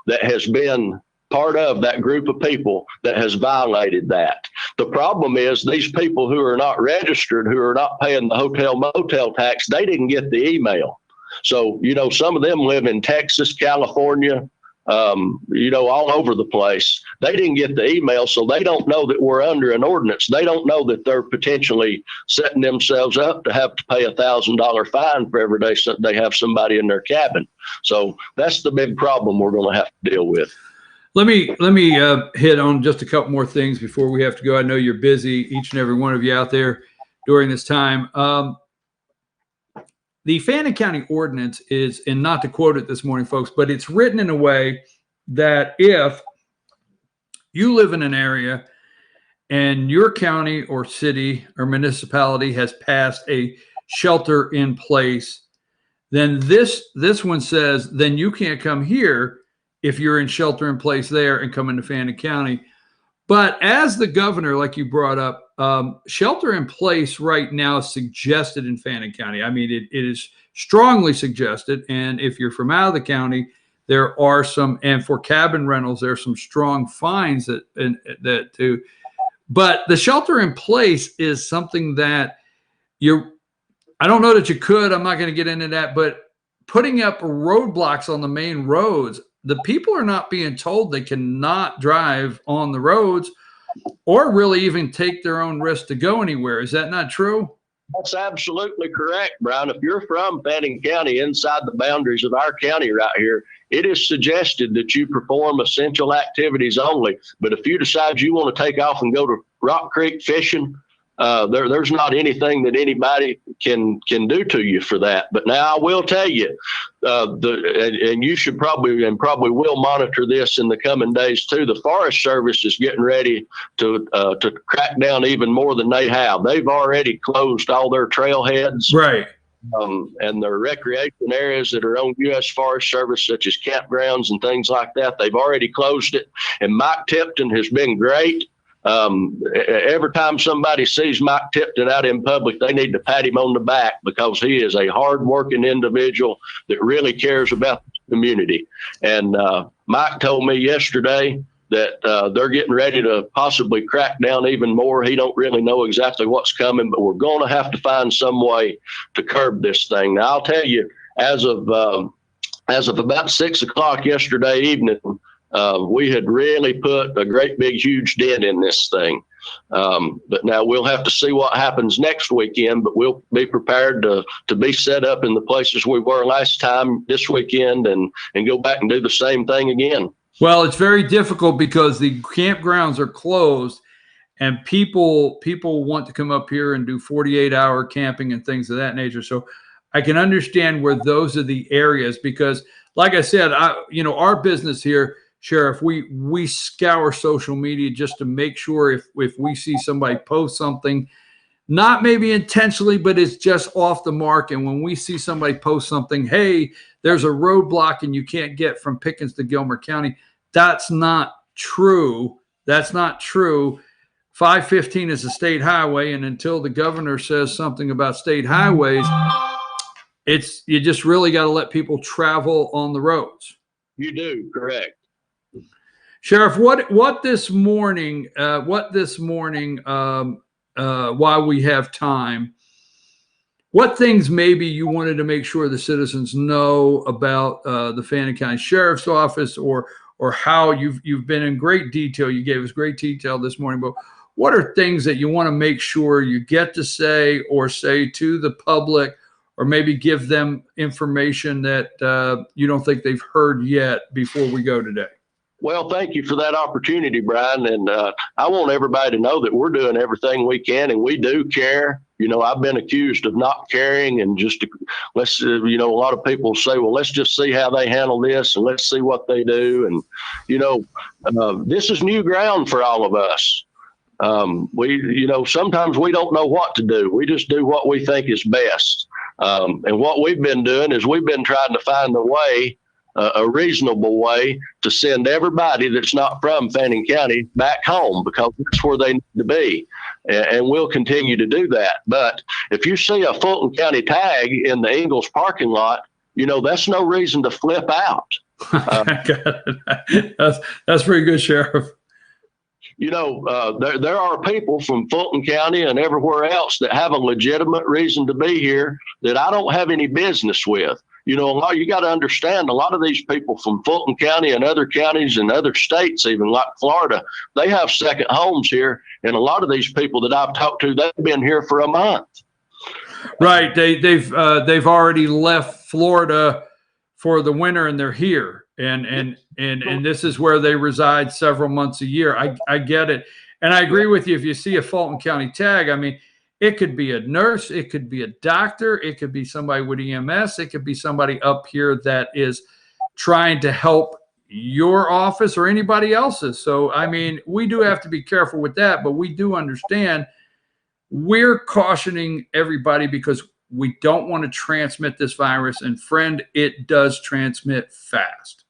that has been part of that group of people that has violated that. The problem is these people who are not registered, who are not paying the hotel motel tax, they didn't get the email. So, some of them live in Texas, California, all over the place. They didn't get the email, so they don't know that we're under an ordinance. They don't know that they're potentially setting themselves up to have to pay $1,000 fine for every day they have somebody in their cabin. So that's the big problem we're going to have to deal with. Let me hit on just a couple more things before we have to go. I know you're busy, each and every one of you out there during this time. The Fannin County ordinance is, and not to quote it this morning, folks, but it's written in a way that if you live in an area and your county or city or municipality has passed a shelter in place, then this one says, then you can't come here if you're in shelter in place there and come into Fannin County. But as the governor, like you brought up, shelter in place right now is suggested in Fannin County. I mean, it is strongly suggested. And if you're from out of the county, there are some, and for cabin rentals, there are some strong fines that too. But the shelter in place is something that I don't know that you could, I'm not going to get into that, but putting up roadblocks on the main roads, the people are not being told they cannot drive on the roads or really even take their own risk to go anywhere. Is that not true? That's absolutely correct, Brian. If you're from Fannin County, inside the boundaries of our county right here, it is suggested that you perform essential activities only. But if you decide you want to take off and go to Rock Creek fishing, there's not anything that anybody can do to you for that. But now I will tell you, and you should probably will monitor this in the coming days too. The Forest Service is getting ready to crack down even more than they have. They've already closed all their trailheads, right? And the recreation areas that are on U.S. Forest Service, such as campgrounds and things like that, they've already closed it. And Mike Tipton has been great. Every time somebody sees Mike Tipton out in public, they need to pat him on the back because he is a hardworking individual that really cares about the community. And Mike told me yesterday that they're getting ready to possibly crack down even more. He don't really know exactly what's coming, but we're going to have to find some way to curb this thing. Now, I'll tell you, as of about 6 o'clock yesterday evening, we had really put a great big huge dent in this thing. But now we'll have to see what happens next weekend, but we'll be prepared to be set up in the places we were last time this weekend and go back and do the same thing again. Well, it's very difficult because the campgrounds are closed and people want to come up here and do 48-hour camping and things of that nature. So I can understand where those are the areas because, like I said, our business here, Sheriff, we scour social media just to make sure if we see somebody post something, not maybe intentionally, but it's just off the mark. And when we see somebody post something, hey, there's a roadblock and you can't get from Pickens to Gilmer County, that's not true. That's not true. 515 is a state highway, and until the governor says something about state highways, you just really got to let people travel on the roads. You do, correct. Sheriff, what this morning, while we have time, what things maybe you wanted to make sure the citizens know about the Fannin County Sheriff's Office, or how you've been in great detail. You gave us great detail this morning, but what are things that you want to make sure you get to say to the public, or maybe give them information that you don't think they've heard yet before we go today? Well, thank you for that opportunity, Brian. And I want everybody to know that we're doing everything we can, and we do care. I've been accused of not caring and just a lot of people say, well, let's just see how they handle this and let's see what they do. And, this is new ground for all of us. Sometimes we don't know what to do. We just do what we think is best. And what we've been doing is we've been trying to find a reasonable way to send everybody that's not from Fannin County back home, because that's where they need to be. And we'll continue to do that. But if you see a Fulton County tag in the Ingalls parking lot, that's no reason to flip out. That's pretty good, Sheriff. There are people from Fulton County and everywhere else that have a legitimate reason to be here that I don't have any business with. you got to understand a lot of these people from Fulton County and other counties and other states, even like Florida, they have second homes here. And a lot of these people that I've talked to, they've been here for a month. Right. They've already left Florida for the winter and they're here. And this is where they reside several months a year. I get it. And I agree with you. If you see a Fulton County tag, I mean, it could be a nurse, it could be a doctor, it could be somebody with EMS, it could be somebody up here that is trying to help your office or anybody else's. So, I mean, we do have to be careful with that, but we do understand we're cautioning everybody because we don't want to transmit this virus. And friend, it does transmit fast.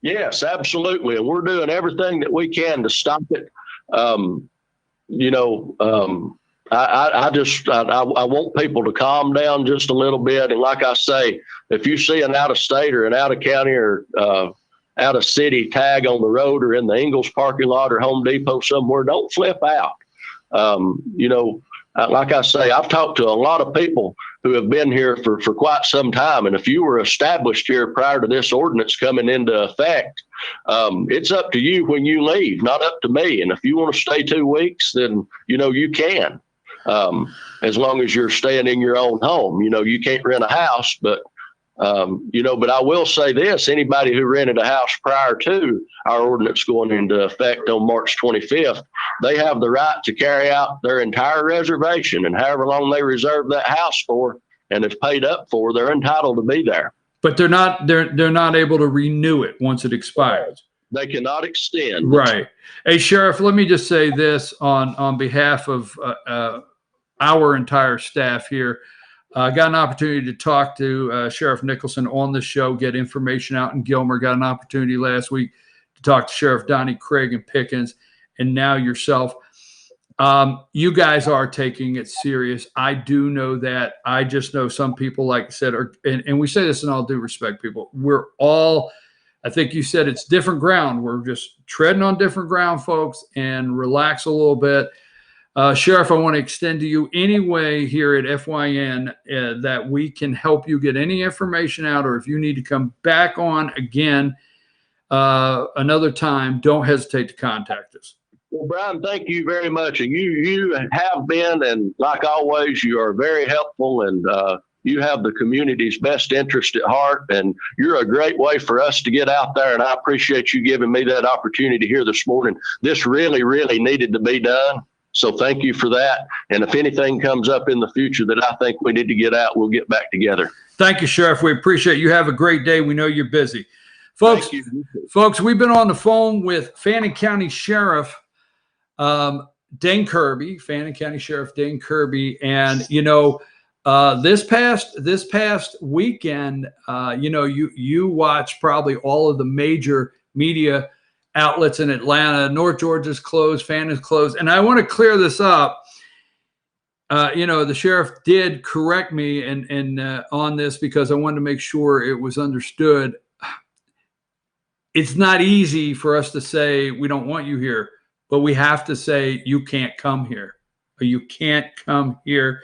Yes, absolutely. And we're doing everything that we can to stop it. I want people to calm down just a little bit. And like I say, if you see an out of state or an out of county or out of city tag on the road or in the Ingles parking lot or Home Depot somewhere, don't flip out. Like I say, I've talked to a lot of people who have been here for quite some time. And if you were established here prior to this ordinance coming into effect, it's up to you when you leave, not up to me. And if you want to stay 2 weeks, then, you can, as long as you're staying in your own home. You can't rent a house, but I will say this, anybody who rented a house prior to our ordinance going into effect on March 25th, they have the right to carry out their entire reservation, and however long they reserve that house for and it's paid up for, they're entitled to be there. But they're not able to renew it once it expires. They cannot extend. Right. Hey, Sheriff, let me just say this on behalf of our entire staff here. I got an opportunity to talk to Sheriff Nicholson on the show, get information out in Gilmer. Got an opportunity last week to talk to Sheriff Donnie Craig and Pickens, and now yourself. You guys are taking it serious. I do know that. I just know some people, like I said, and we say this in all due respect, people. We're all, I think you said it's different ground. We're just treading on different ground, folks, and relax a little bit. Sheriff, I want to extend to you any way here at FYN that we can help you get any information out, or if you need to come back on again another time, don't hesitate to contact us. Well, Brian, thank you very much. And you have been, and like always, you are very helpful, and you have the community's best interest at heart, and you're a great way for us to get out there, and I appreciate you giving me that opportunity here this morning. This really, really needed to be done. So thank you for that. And if anything comes up in the future that I think we need to get out, we'll get back together. Thank you, Sheriff. We appreciate it. You have a great day. We know you're busy. Folks, we've been on the phone with Fannin County Sheriff Dane Kirby, Fannin County Sheriff Dane Kirby. And, this past weekend, you watched probably all of the major media outlets in Atlanta. North Georgia's closed, Fannin's closed. And I want to clear this up. The sheriff did correct me and on this because I wanted to make sure it was understood. It's not easy for us to say we don't want you here, but we have to say you can't come here, or you can't come here.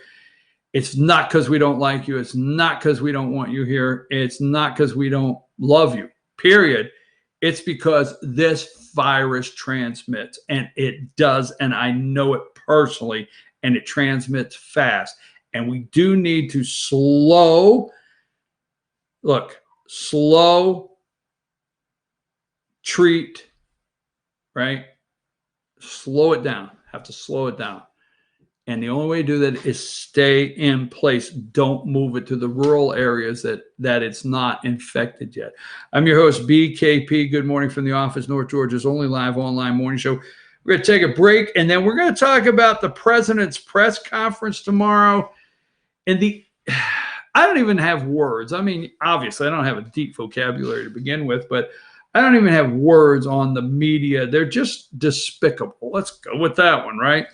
It's not because we don't like you. It's not because we don't want you here. It's not because we don't love you, period. It's because this virus transmits, and it does, and I know it personally, and it transmits fast. And we do need to slow, treat, right? Slow it down. Have to slow it down. And the only way to do that is stay in place. Don't move it to the rural areas that it's not infected yet. I'm your host, BKP. Good morning from the office, North Georgia's only live online morning show. We're going to take a break, and then we're going to talk about the president's press conference tomorrow. And I don't even have words. I mean, obviously, I don't have a deep vocabulary to begin with, but I don't even have words on the media. They're just despicable. Let's go with that one, right?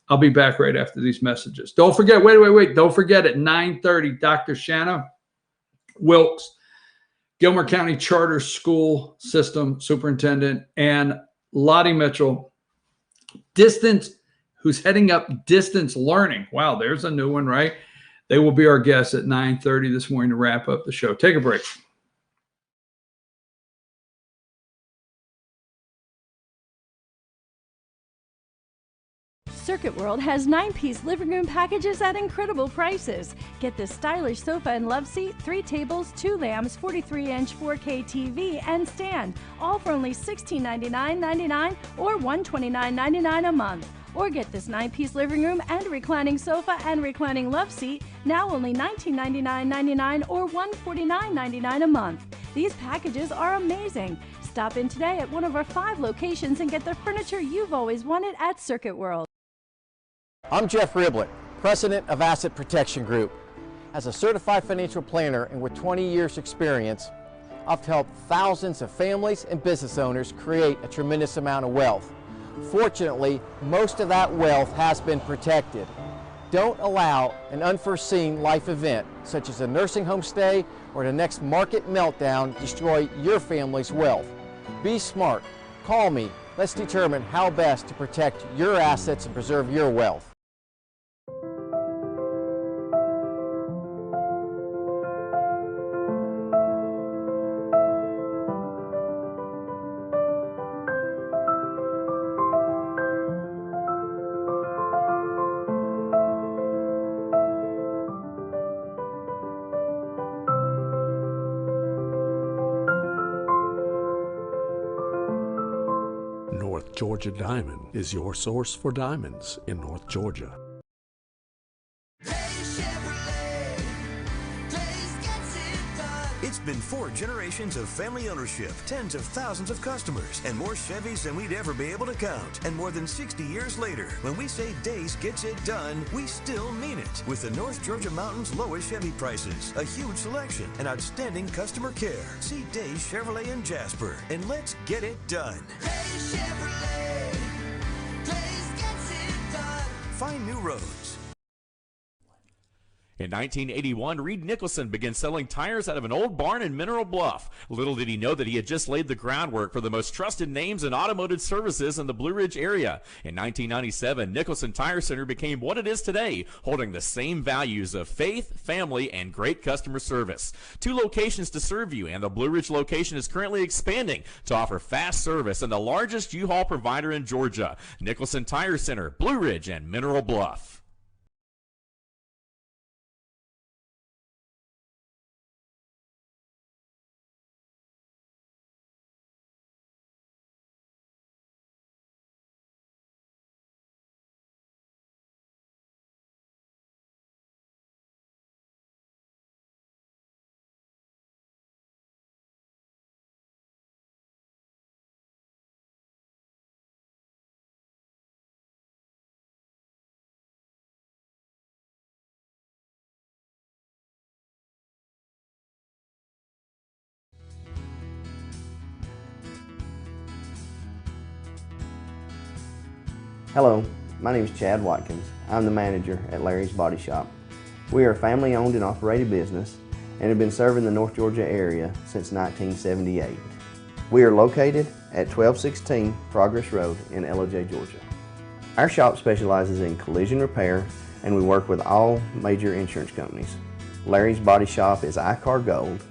I'll be back right after these messages. Don't forget, wait. Don't forget at 9:30, Dr. Shanna Wilkes, Gilmer County Charter School System Superintendent, and Lottie Mitchell, who's heading up distance learning. Wow, there's a new one, right? They will be our guests at 9:30 this morning to wrap up the show. Take a break. Circuit World has 9-piece living room packages at incredible prices. Get this stylish sofa and love seat, 3 tables, 2 lamps, 43-inch 4K TV, and stand, all for only $1699.99 or $129.99 a month. Or get this 9-piece living room and reclining sofa and reclining love seat, now only $1999.99 or $149.99 a month. These packages are amazing. Stop in today at one of our 5 locations and get the furniture you've always wanted at Circuit World. I'm Jeff Riblett, President of Asset Protection Group. As a certified financial planner and with 20 years experience, I've helped thousands of families and business owners create a tremendous amount of wealth. Fortunately, most of that wealth has been protected. Don't allow an unforeseen life event, such as a nursing home stay or the next market meltdown, destroy your family's wealth. Be smart. Call me. Let's determine how best to protect your assets and preserve your wealth. North Georgia Diamond is your source for diamonds in North Georgia. It's been 4 generations of family ownership, tens of thousands of customers, and more Chevys than we'd ever be able to count. And more than 60 years later, when we say Days gets it done, we still mean it. With the North Georgia Mountains lowest Chevy prices, a huge selection, and outstanding customer care. See Days Chevrolet in Jasper, and let's get it done. Days Chevrolet. Days gets it done. Find new roads. In 1981, Reed Nicholson began selling tires out of an old barn in Mineral Bluff. Little did he know that he had just laid the groundwork for the most trusted names in automotive services in the Blue Ridge area. In 1997, Nicholson Tire Center became what it is today, holding the same values of faith, family, and great customer service. 2 locations to serve you, and the Blue Ridge location is currently expanding to offer fast service and the largest U-Haul provider in Georgia. Nicholson Tire Center, Blue Ridge, and Mineral Bluff. Hello, my name is Chad Watkins. I'm the manager at Larry's Body Shop. We are a family-owned and operated business and have been serving the North Georgia area since 1978. We are located at 1216 Progress Road in LOJ, Georgia. Our shop specializes in collision repair and we work with all major insurance companies. Larry's Body Shop is ICAR Gold,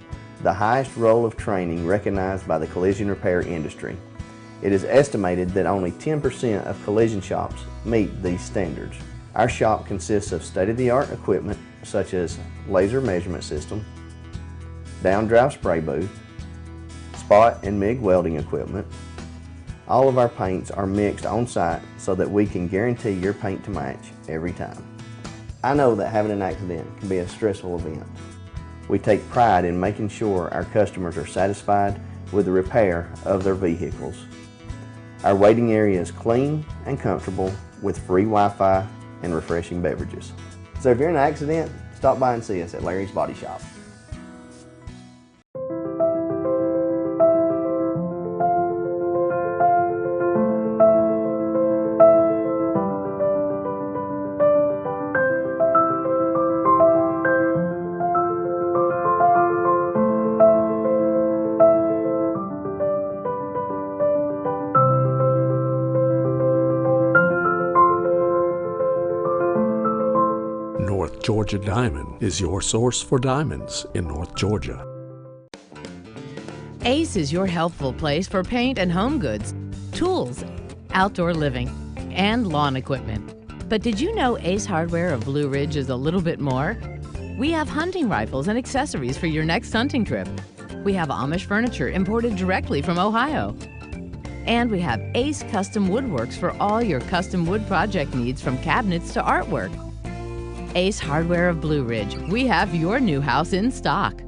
the highest role of training recognized by the collision repair industry. It is estimated that only 10% of collision shops meet these standards. Our shop consists of state-of-the-art equipment such as laser measurement system, down-drive spray booth, spot and MIG welding equipment. All of our paints are mixed on-site so that we can guarantee your paint to match every time. I know that having an accident can be a stressful event. We take pride in making sure our customers are satisfied with the repair of their vehicles. Our waiting area is clean and comfortable with free Wi-Fi and refreshing beverages. So if you're in an accident, stop by and see us at Larry's Body Shop. North Georgia Diamond is your source for diamonds in North Georgia. Ace is your helpful place for paint and home goods, tools, outdoor living, and lawn equipment. But did you know Ace Hardware of Blue Ridge is a little bit more? We have hunting rifles and accessories for your next hunting trip. We have Amish furniture imported directly from Ohio. And we have Ace Custom Woodworks for all your custom wood project needs, from cabinets to artwork. Ace Hardware of Blue Ridge, we have your new house in stock.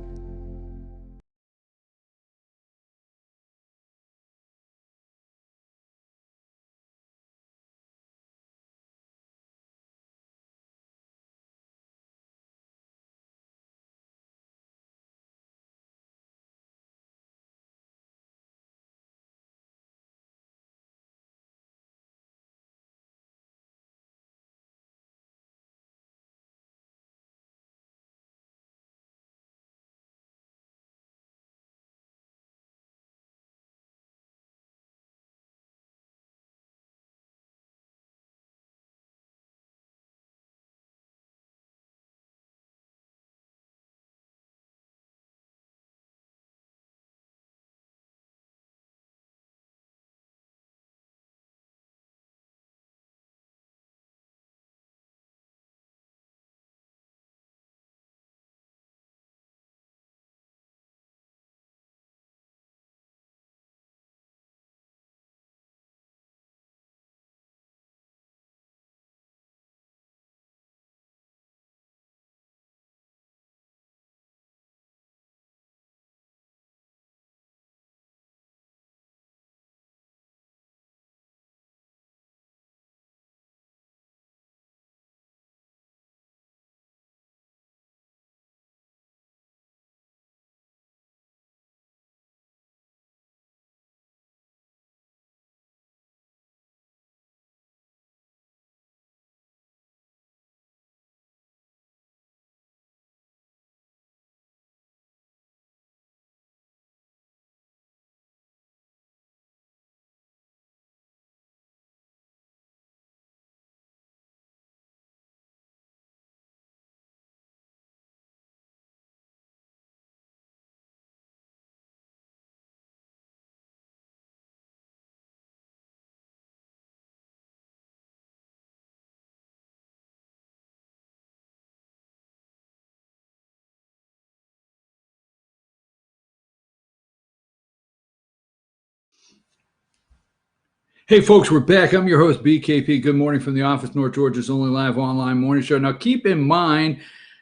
Hey folks, we're back. I'm your host, BKP. Good morning from the office, North Georgia's only live online morning show. Now keep in mind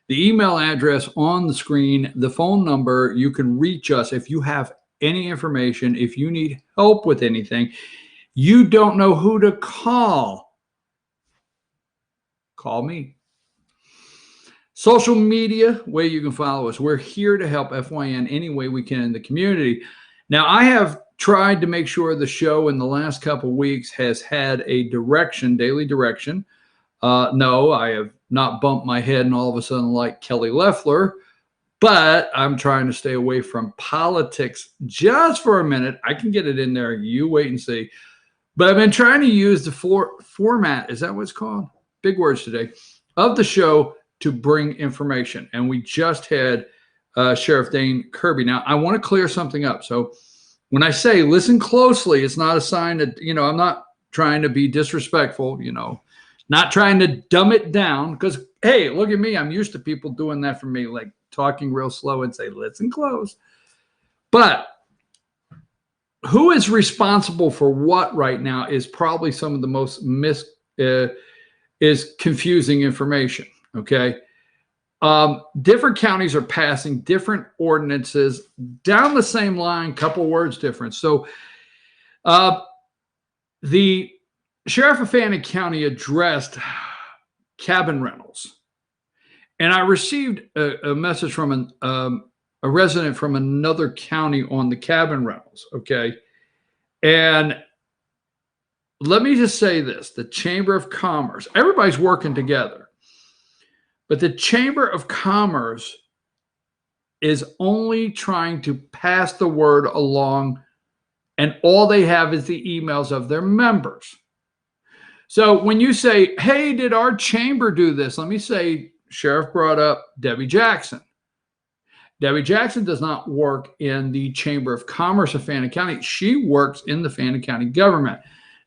the email address on the screen, the phone number. You can reach us if you have any information, if you need help with anything, you don't know who to call me. Social media, way you can follow us. We're here to help FYN any way we can in the community. Now, I have tried to make sure the show in the last couple of weeks has had a direction, daily direction. No, I have not bumped my head and all of a sudden like Kelly Loeffler, but I'm trying to stay away from politics just for a minute. I can get it in there. You wait and see. But I've been trying to use the format, is that what it's called? Big words today, of the show to bring information. And we just had Sheriff Dane Kirby. Now, I want to clear something up. So when I say listen closely, it's not a sign that, I'm not trying to be disrespectful, not trying to dumb it down, because, hey, look at me. I'm used to people doing that for me, like talking real slow and say, listen close. But who is responsible for what right now is probably some of the most is confusing information, okay? Different counties are passing different ordinances down the same line, couple words difference. So the Sheriff of Fannin County addressed cabin rentals. And I received a message from a resident from another county on the cabin rentals, okay? And let me just say this, the Chamber of Commerce, everybody's working together. But the Chamber of Commerce is only trying to pass the word along, and all they have is the emails of their members. So when you say, hey, did our chamber do this? Let me say, Sheriff brought up Debbie Jackson. Debbie Jackson does not work in the Chamber of Commerce of Fannin County. She works in the Fannin County government.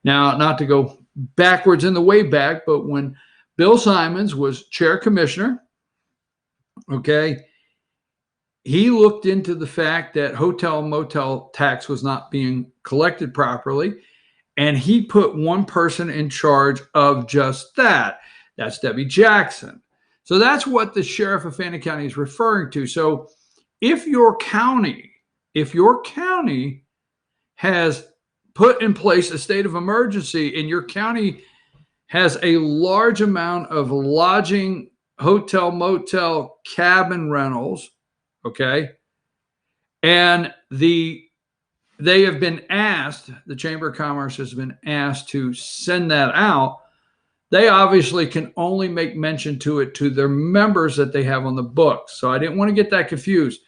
Now, not to go backwards in the way back, but when Bill Simons was chair commissioner, okay, he looked into the fact that hotel and motel tax was not being collected properly, and he put one person in charge of just that. That's Debbie Jackson. So that's what the sheriff of Fannin County is referring to. So if your county has put in place a state of emergency and your county has a large amount of lodging, hotel, motel, cabin rentals, okay, and they have been asked, the Chamber of Commerce has been asked to send that out, they obviously can only make mention to it to their members that they have on the books. So I didn't want to get that confused.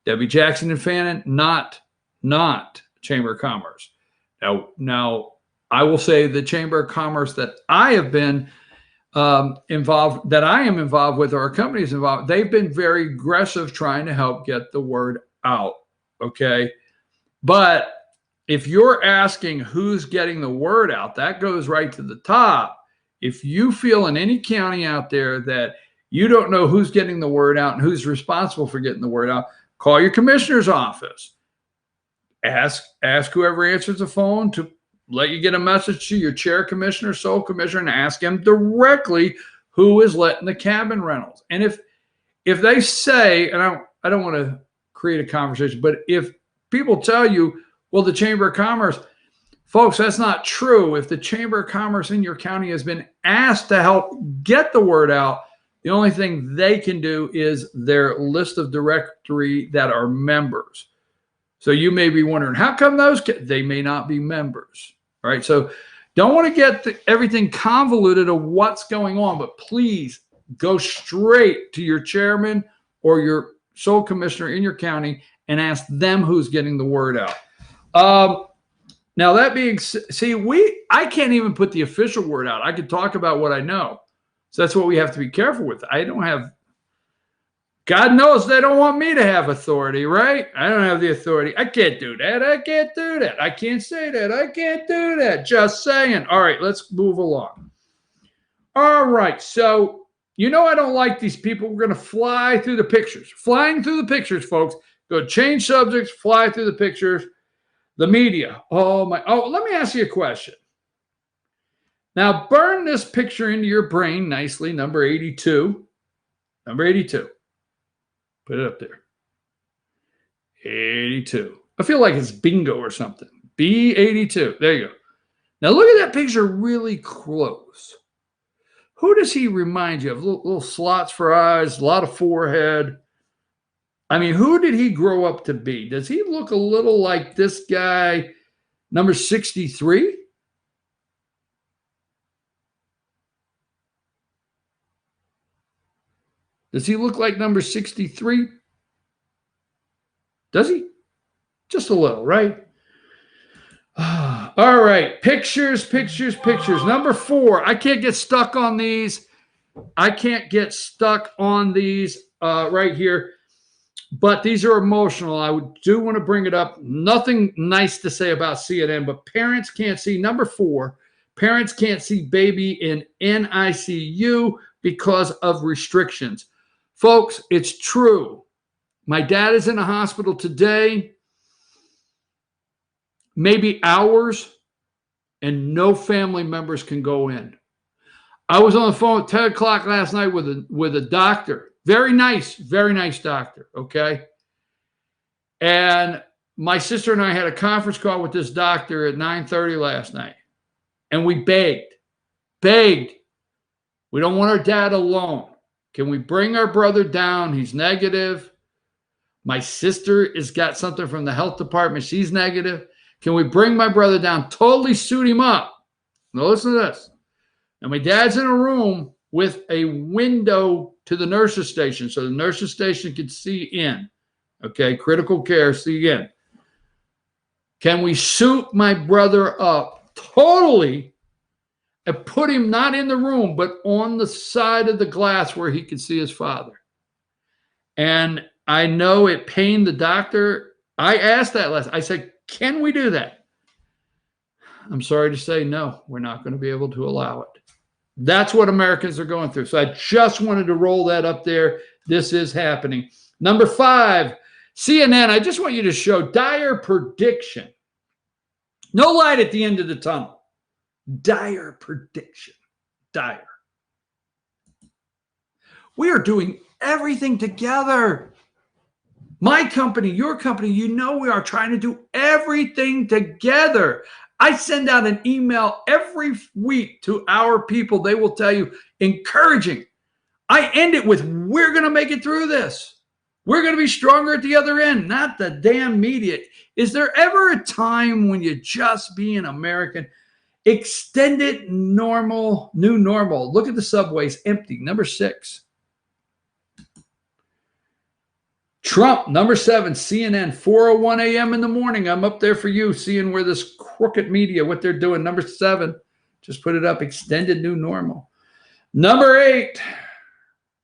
Debbie Jackson and Fannin, not Chamber of Commerce. Now I will say the Chamber of Commerce that I have been involved, that I am involved with, or our company is involved, they've been very aggressive trying to help get the word out. Okay. But if you're asking who's getting the word out, that goes right to the top. If you feel in any county out there that you don't know who's getting the word out and who's responsible for getting the word out, call your commissioner's office. Ask whoever answers the phone to let you get a message to your chair commissioner, sole commissioner, and ask him directly who is letting the cabin rentals. And if they say, and I don't want to create a conversation, but if people tell you, well, the Chamber of Commerce, folks, that's not true. If the Chamber of Commerce in your county has been asked to help get the word out, the only thing they can do is their list of directory that are members. So you may be wondering, how come they may not be members? All right. So don't want to get everything convoluted of what's going on, but please go straight to your chairman or your sole commissioner in your county and ask them who's getting the word out. Now that being I can't even put the official word out. I could talk about what I know. So that's what we have to be careful with. I don't have, God knows they don't want me to have authority, right? I don't have the authority. I can't do that. I can't do that. I can't say that. I can't do that. Just saying. All right, let's move along. All right. So, I don't like these people. We're going to fly through the pictures. Flying through the pictures, folks. Go change subjects, fly through the pictures. The media. Oh, let me ask you a question. Now, burn this picture into your brain nicely. Number 82. Number 82. Put it up there. 82. I feel like it's bingo or something. B82. There you go. Now look at that picture really close. Who does he remind you of? Little slots for eyes, a lot of forehead. I mean, who did he grow up to be? Does he look a little like this guy, number 63? Does he look like number 63? Does he? Just a little, right? All right. Pictures. Number 4. I can't get stuck on these. right here. But these are emotional. I do want to bring it up. Nothing nice to say about CNN, but parents can't see. Number 4, parents can't see baby in NICU because of restrictions. Folks, it's true. My dad is in a hospital today, maybe hours, and no family members can go in. I was on the phone at 10 o'clock last night with a doctor. Very nice doctor, okay? And my sister and I had a conference call with this doctor at 9:30 last night. And we begged. We don't want our dad alone. Can we bring our brother down? He's negative. My sister has got something from the health department. She's negative. Can we bring my brother down? Totally suit him up. Now listen to this. And my dad's in a room with a window to the nurse's station, so the nurse's station can see in. Okay, critical care, see in. Can we suit my brother up totally and put him not in the room, but on the side of the glass where he could see his father. And I know it pained the doctor. I asked that I said, can we do that? I'm sorry to say, no, we're not going to be able to allow it. That's what Americans are going through. So I just wanted to roll that up there. This is happening. Number 5, CNN. I just want you to show dire prediction. No light at the end of the tunnel. Dire prediction. Dire. We are doing everything together. My company, your company, you know we are trying to do everything together. I send out an email every week to our people. They will tell you, encouraging. I end it with, we're going to make it through this. We're going to be stronger at the other end, not the damn media. Is there ever a time when you just be an American? Extended normal, new normal. Look at the subways empty. Number 6. Trump, number 7, CNN, 4:01 a.m. in the morning. I'm up there for you, seeing where this crooked media, what they're doing. Number 7, just put it up, extended new normal. Number 8,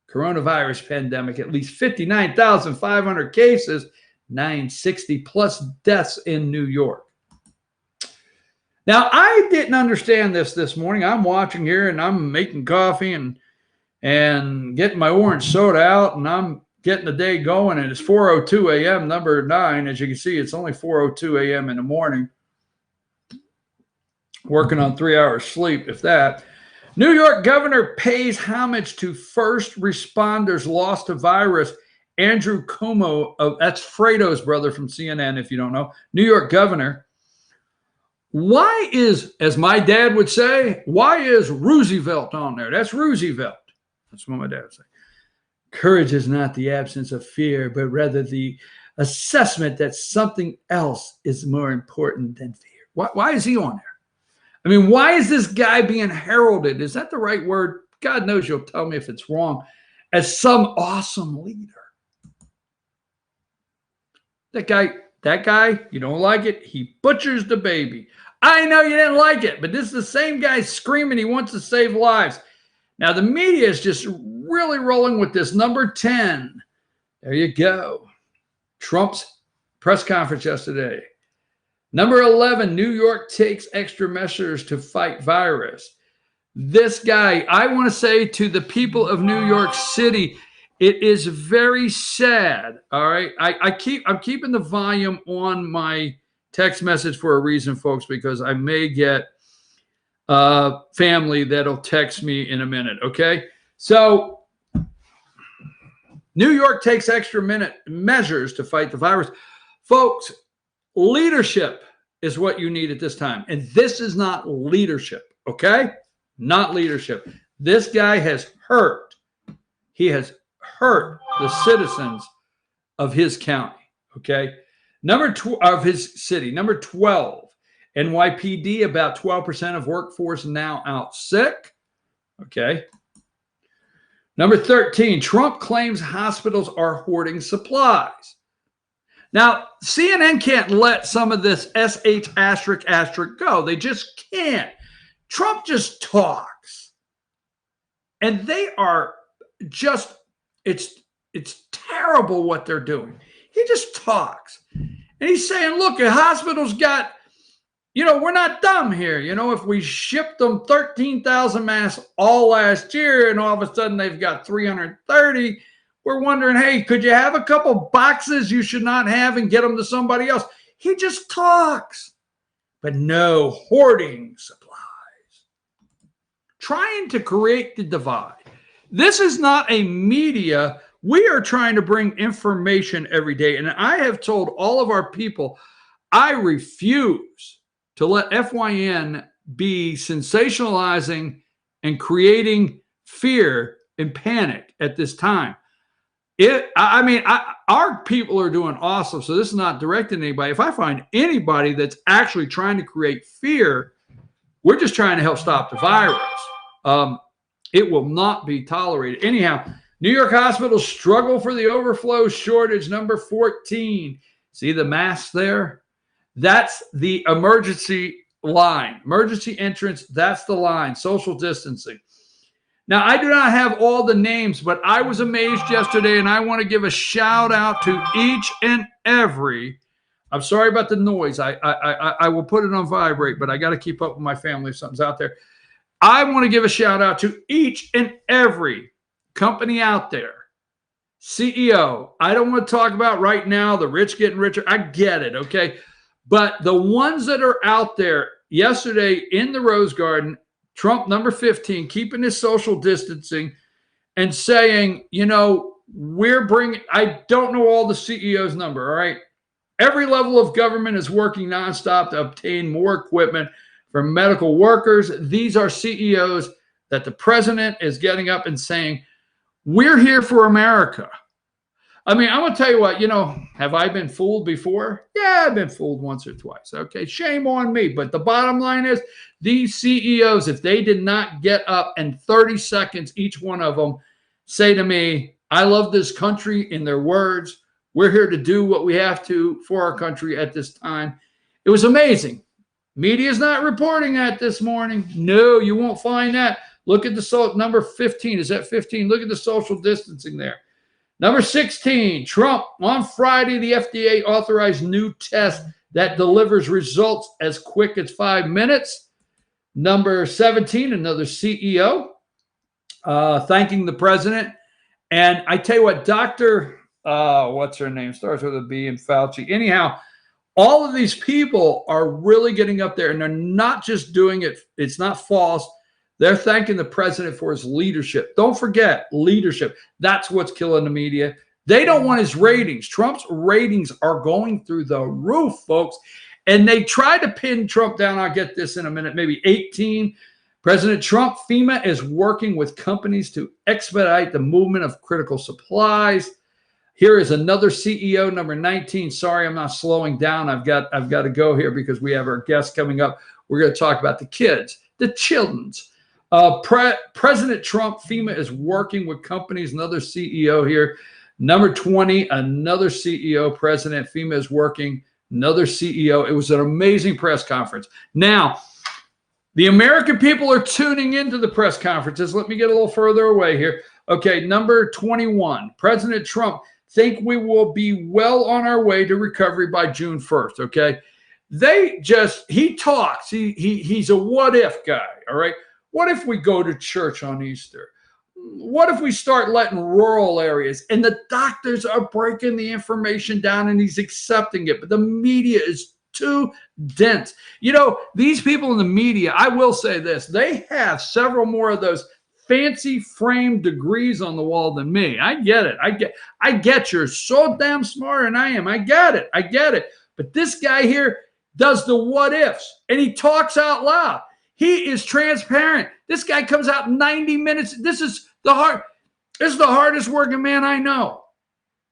coronavirus pandemic, at least 59,500 cases, 960 plus deaths in New York. Now, I didn't understand this morning. I'm watching here and I'm making coffee and getting my orange soda out, and I'm getting the day going, and it's 4:02 a.m., number 9. As you can see, it's only 4:02 a.m. in the morning. Working on 3 hours sleep, if that. New York governor pays homage to first responders lost to virus. Andrew Cuomo, that's Fredo's brother from CNN, if you don't know. New York governor. Why is, as my dad would say, why is Roosevelt on there? That's Roosevelt. That's what my dad would say. Courage is not the absence of fear, but rather the assessment that something else is more important than fear. Why is he on there? I mean, why is this guy being heralded? Is that the right word? God knows you'll tell me if it's wrong. As some awesome leader. That guy, you don't like it, he butchers the baby. I know you didn't like it, but this is the same guy screaming he wants to save lives. Now, the media is just really rolling with this. Number 10. There you go. Trump's press conference yesterday. Number 11, New York takes extra measures to fight virus. This guy, I want to say to the people of New York City, it is very sad. All right. I'm keeping the volume on my text message for a reason, folks, because I may get family that'll text me in a minute. Okay. So New York takes extra measures to fight the virus. Folks, leadership is what you need at this time. And this is not leadership. Okay. Not leadership. This guy has hurt. He has hurt the citizens of his county. Okay. Of his city. Number 12, NYPD, about 12% of workforce now out sick. Okay. Number 13, Trump claims hospitals are hoarding supplies. Now, CNN can't let some of this SH asterisk go. They just can't. Trump just talks. And they are just, it's terrible what they're doing. He just talks. And he's saying, look, the hospitals got, we're not dumb here. If we shipped them 13,000 masks all last year and all of a sudden they've got 330, we're wondering, hey, could you have a couple boxes you should not have and get them to somebody else? He just talks. But no, hoarding supplies. Trying to create the divide. This is not a media. We are trying to bring information every day. And I have told all of our people, I refuse to let FYN be sensationalizing and creating fear and panic at this time. Our people are doing awesome. So this is not directed at anybody. If I find anybody that's actually trying to create fear, we're just trying to help stop the virus. It will not be tolerated. Anyhow, New York hospitals struggle for the overflow shortage. Number 14. See the masks there? That's the emergency line. Emergency entrance, that's the line. Social distancing. Now, I do not have all the names, but I was amazed yesterday, and I want to give a shout out to each and every. I'm sorry about the noise. I will put it on vibrate, but I got to keep up with my family if something's out there. I want to give a shout out to each and every company out there. CEO. I don't want to talk about right now the rich getting richer. I get it, okay? But the ones that are out there yesterday in the Rose Garden, Trump, number 15, keeping his social distancing and saying, you know, we're bringing, I don't know all the CEO's number, all right? Every level of government is working nonstop to obtain more equipment for medical workers. These are CEOs that the president is getting up and saying, we're here for America. I mean, I'm going to tell you what, you know, have I been fooled before? Yeah, I've been fooled once or twice. Okay, shame on me. But the bottom line is these CEOs, if they did not get up and 30 seconds, each one of them, say to me, I love this country in their words. We're here to do what we have to for our country at this time. It was amazing. Media's not reporting that this morning. No, you won't find that. Look at the number 15. Is that 15? Look at the social distancing there. Number 16, Trump. On Friday, the FDA authorized new test that delivers results as quick as 5 minutes. Number 17, another CEO thanking the president. And I tell you what, Dr. What's her name? Starts with a B in Fauci. Anyhow, all of these people are really getting up there, and they're not just doing it. It's not false. They're thanking the president for his leadership. Don't forget, leadership. That's what's killing the media. They don't want his ratings. Trump's ratings are going through the roof, folks. And they try to pin Trump down. I'll get this in a minute. Maybe 18. President Trump, FEMA is working with companies to expedite the movement of critical supplies. Here is another CEO, number 19. Sorry, I'm not slowing down. I've got to go here because we have our guest coming up. We're going to talk about the kids, the children's. President Trump, FEMA is working with companies. Another CEO here. Number 20, another CEO. President, FEMA is working. Another CEO. It was an amazing press conference. Now, the American people are tuning into the press conferences. Let me get a little further away here. Okay, number 21. President Trump think we will be well on our way to recovery by June 1st. Okay, he talks. He's a what if guy. All right. What if we go to church on Easter? What if we start letting rural areas, and the doctors are breaking the information down and he's accepting it, but the media is too dense. You know, these people in the media, I will say this, they have several more of those fancy framed degrees on the wall than me. I get it. I get you're so damn smarter than I am. I get it. But this guy here does the what ifs, and he talks out loud. He is transparent. This guy comes out 90 minutes. This is the hardest working man I know.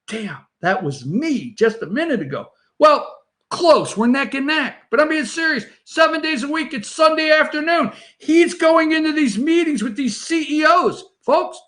Damn, that was me just a minute ago. Well, close. We're neck and neck. But I'm being serious. 7 days a week. It's Sunday afternoon. He's going into these meetings with these CEOs, folks.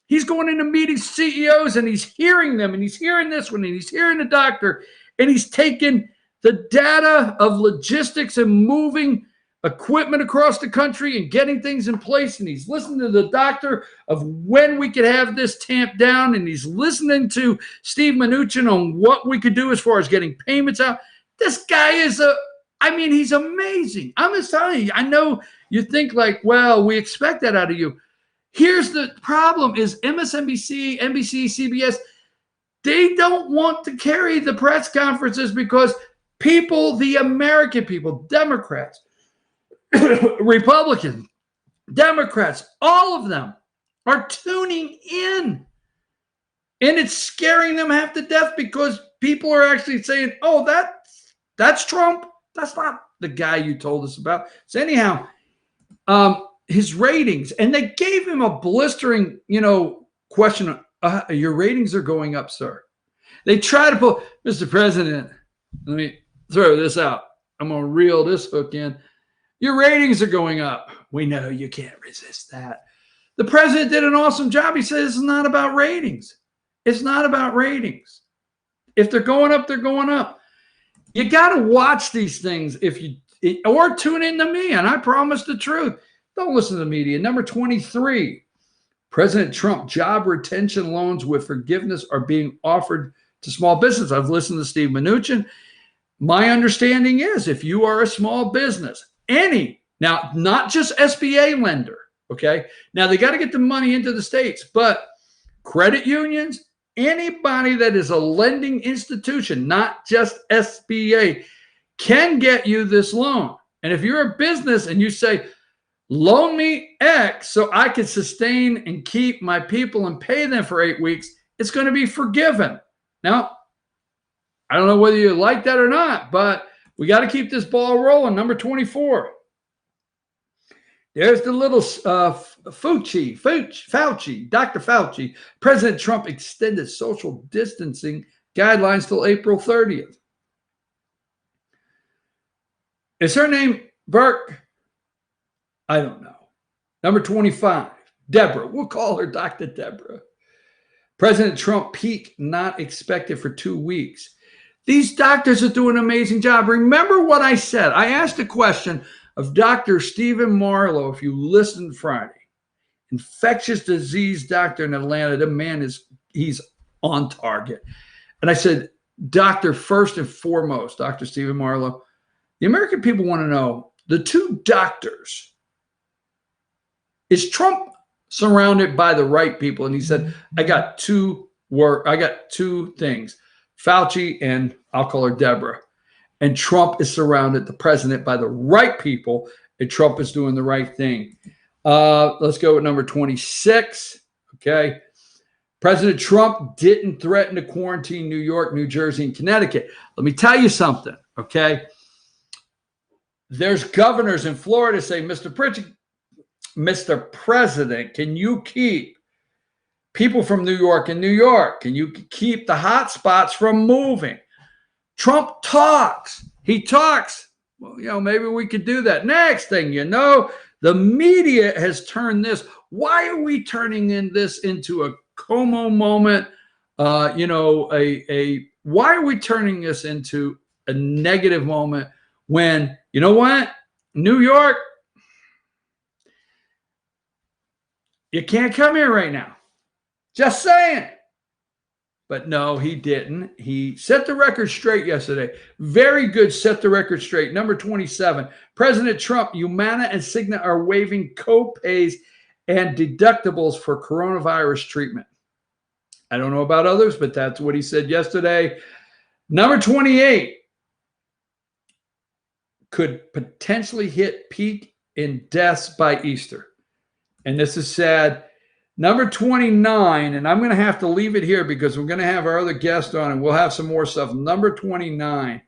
He's going into meetings, CEOs, and he's hearing them, and he's hearing this one, and he's hearing the doctor, and he's taking the data of logistics and moving equipment across the country and getting things in place, and he's listening to the doctor of when we could have this tamped down, and he's listening to Steve Mnuchin on what we could do as far as getting payments out. This guy is he's amazing. I'm just telling you, I know you think like, well, we expect that out of you. Here's the problem is MSNBC, NBC, CBS, they don't want to carry the press conferences because people, the American people, Democrats, Republicans, Democrats, all of them are tuning in, and it's scaring them half to death because people are actually saying, oh, that's Trump. That's not the guy you told us about. So anyhow, his ratings, and they gave him a blistering, question. Your ratings are going up, sir. They try to pull, Mr. President, let me throw this out. I'm going to reel this hook in. Your ratings are going up. We know you can't resist that. The president did an awesome job. He says it's not about ratings. It's not about ratings. If they're going up, they're going up. You got to watch these things. If or tune in to me, and I promise the truth. Don't listen to the media. Number 23, President Trump job retention loans with forgiveness are being offered to small business. I've listened to Steve Mnuchin. My understanding is if you are a small business, now not just SBA lender, okay? Now they got to get the money into the states, but credit unions, anybody that is a lending institution, not just SBA, can get you this loan. And if you're a business and you say, loan me X so I can sustain and keep my people and pay them for 8 weeks, it's going to be forgiven. Now, I don't know whether you like that or not, but we got to keep this ball rolling. Number 24. There's the little Fauci, Dr. Fauci. President Trump extended social distancing guidelines till April 30th. Is her name Burke? I don't know. Number 25, Deborah. We'll call her Dr. Deborah. President Trump peak not expected for 2 weeks. These doctors are doing an amazing job. Remember what I said. I asked a question of Dr. Stephen Marlowe, if you listened Friday, infectious disease doctor in Atlanta. The man he's on target. And I said, Doctor, first and foremost, Dr. Stephen Marlowe, the American people want to know, the two doctors, is Trump surrounded by the right people? And he said, I got two things, Fauci and I'll call her Deborah. And Trump is surrounded, the president, by the right people, and Trump is doing the right thing. Let's go with number 26. Okay. President Trump didn't threaten to quarantine New York, New Jersey, and Connecticut. Let me tell you something. Okay. There's governors in Florida say, Mr. President, can you keep people from New York in New York? Can you keep the hot spots from moving? Trump talks. He talks. Well, maybe we could do that. Next thing you know, the media has turned this. Why are we turning this into a Como moment? Why are we turning this into a negative moment when, you know what? New York, you can't come here right now. Just saying. But no, he didn't. He set the record straight yesterday. Very good, set the record straight. Number 27, President Trump, Humana and Cigna are waiving co-pays and deductibles for coronavirus treatment. I don't know about others, but that's what he said yesterday. Number 28, could potentially hit peak in deaths by Easter. And this is sad. Number 29, and I'm going to have to leave it here because we're going to have our other guest on and we'll have some more stuff. Number 29.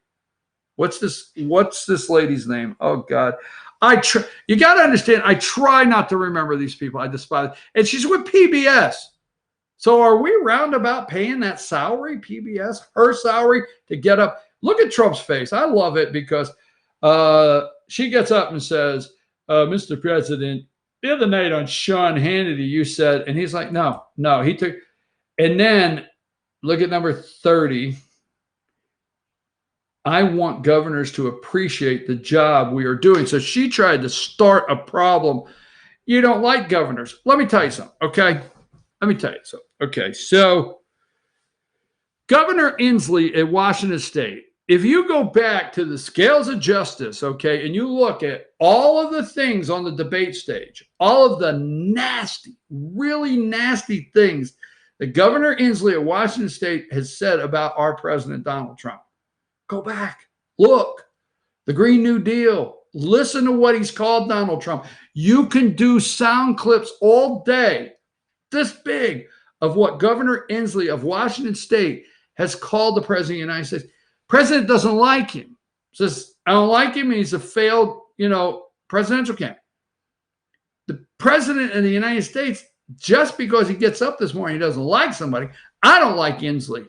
What's this lady's name? Oh, God. You got to understand, I try not to remember these people. I despise it. And she's with PBS. So are we roundabout paying that salary, PBS, her salary, to get up? Look at Trump's face. I love it because she gets up and says, Mr. President, the other night on Sean Hannity, you said, and he's like, no, he took, and then look at number 30. I want governors to appreciate the job we are doing. So she tried to start a problem. You don't like governors. Let me tell you something, okay? Okay, so Governor Inslee at Washington State, if you go back to the scales of justice, okay, and you look at all of the things on the debate stage, all of the nasty, really nasty things that Governor Inslee at Washington State has said about our president, Donald Trump, go back, look, the Green New Deal, listen to what he's called Donald Trump. You can do sound clips all day, this big, of what Governor Inslee of Washington State has called the president of the United States. President doesn't like him. Says, I don't like him. He's a failed, presidential candidate. The president of the United States, just because he gets up this morning, he doesn't like somebody. I don't like Inslee.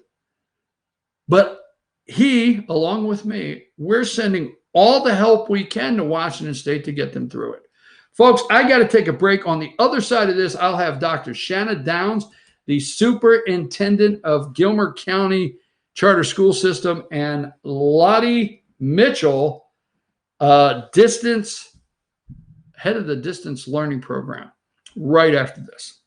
But he, along with me, we're sending all the help we can to Washington State to get them through it. Folks, I got to take a break. On the other side of this, I'll have Dr. Shanna Downs, the superintendent of Gilmer County Charter School System, and Lottie Mitchell, Distance, head of the distance learning program, right after this.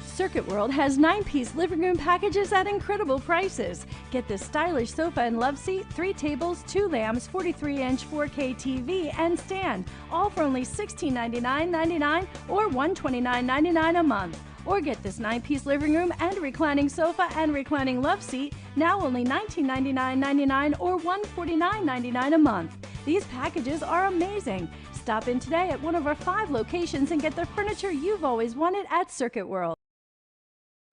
Circuit World has 9-piece living room packages at incredible prices. Get this stylish sofa and love seat, 3 tables, 2 lamps, 43-inch 4K TV, and stand, all for only $1699.99 or $129.99 a month. Or get this 9-piece living room and reclining sofa and reclining love seat, now only $1999.99 or $149.99 a month. These packages are amazing. Stop in today at one of our 5 locations and get the furniture you've always wanted at Circuit World.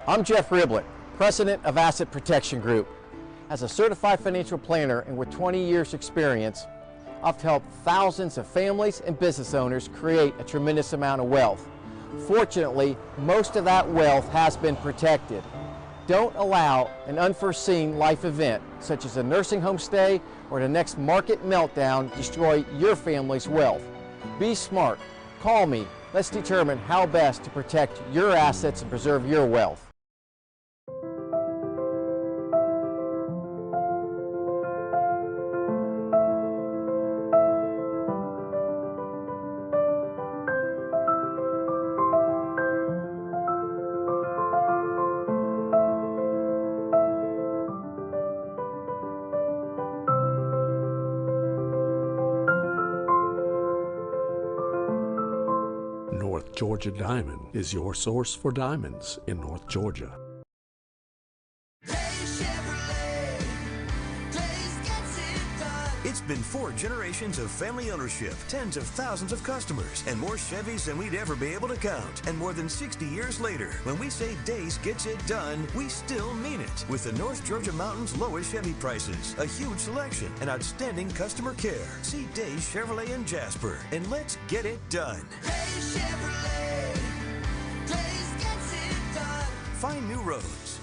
I'm Jeff Riblett, President of Asset Protection Group. As a certified financial planner and with 20 years experience, I've helped thousands of families and business owners create a tremendous amount of wealth. Fortunately, most of that wealth has been protected. Don't allow an unforeseen life event, such as a nursing home stay or the next market meltdown, destroy your family's wealth. Be smart. Call me. Let's determine how best to protect your assets and preserve your wealth. North Georgia Diamond is your source for diamonds in North Georgia. It's been 4 generations of family ownership, tens of thousands of customers, and more Chevys than we'd ever be able to count. And more than 60 years later, when we say Days gets it done, we still mean it. With the North Georgia Mountains' lowest Chevy prices, a huge selection, and outstanding customer care. See Days Chevrolet in Jasper, and let's get it done. Days Chevrolet. Days gets it done. Find new roads.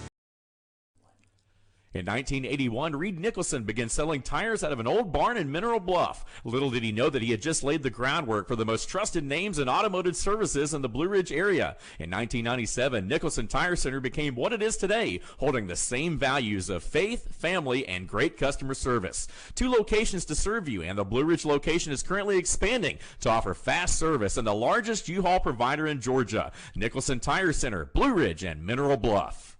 In 1981, Reed Nicholson began selling tires out of an old barn in Mineral Bluff. Little did he know that he had just laid the groundwork for the most trusted names in automotive services in the Blue Ridge area. In 1997, Nicholson Tire Center became what it is today, holding the same values of faith, family, and great customer service. 2 locations to serve you, and the Blue Ridge location is currently expanding to offer fast service and the largest U-Haul provider in Georgia. Nicholson Tire Center, Blue Ridge, and Mineral Bluff.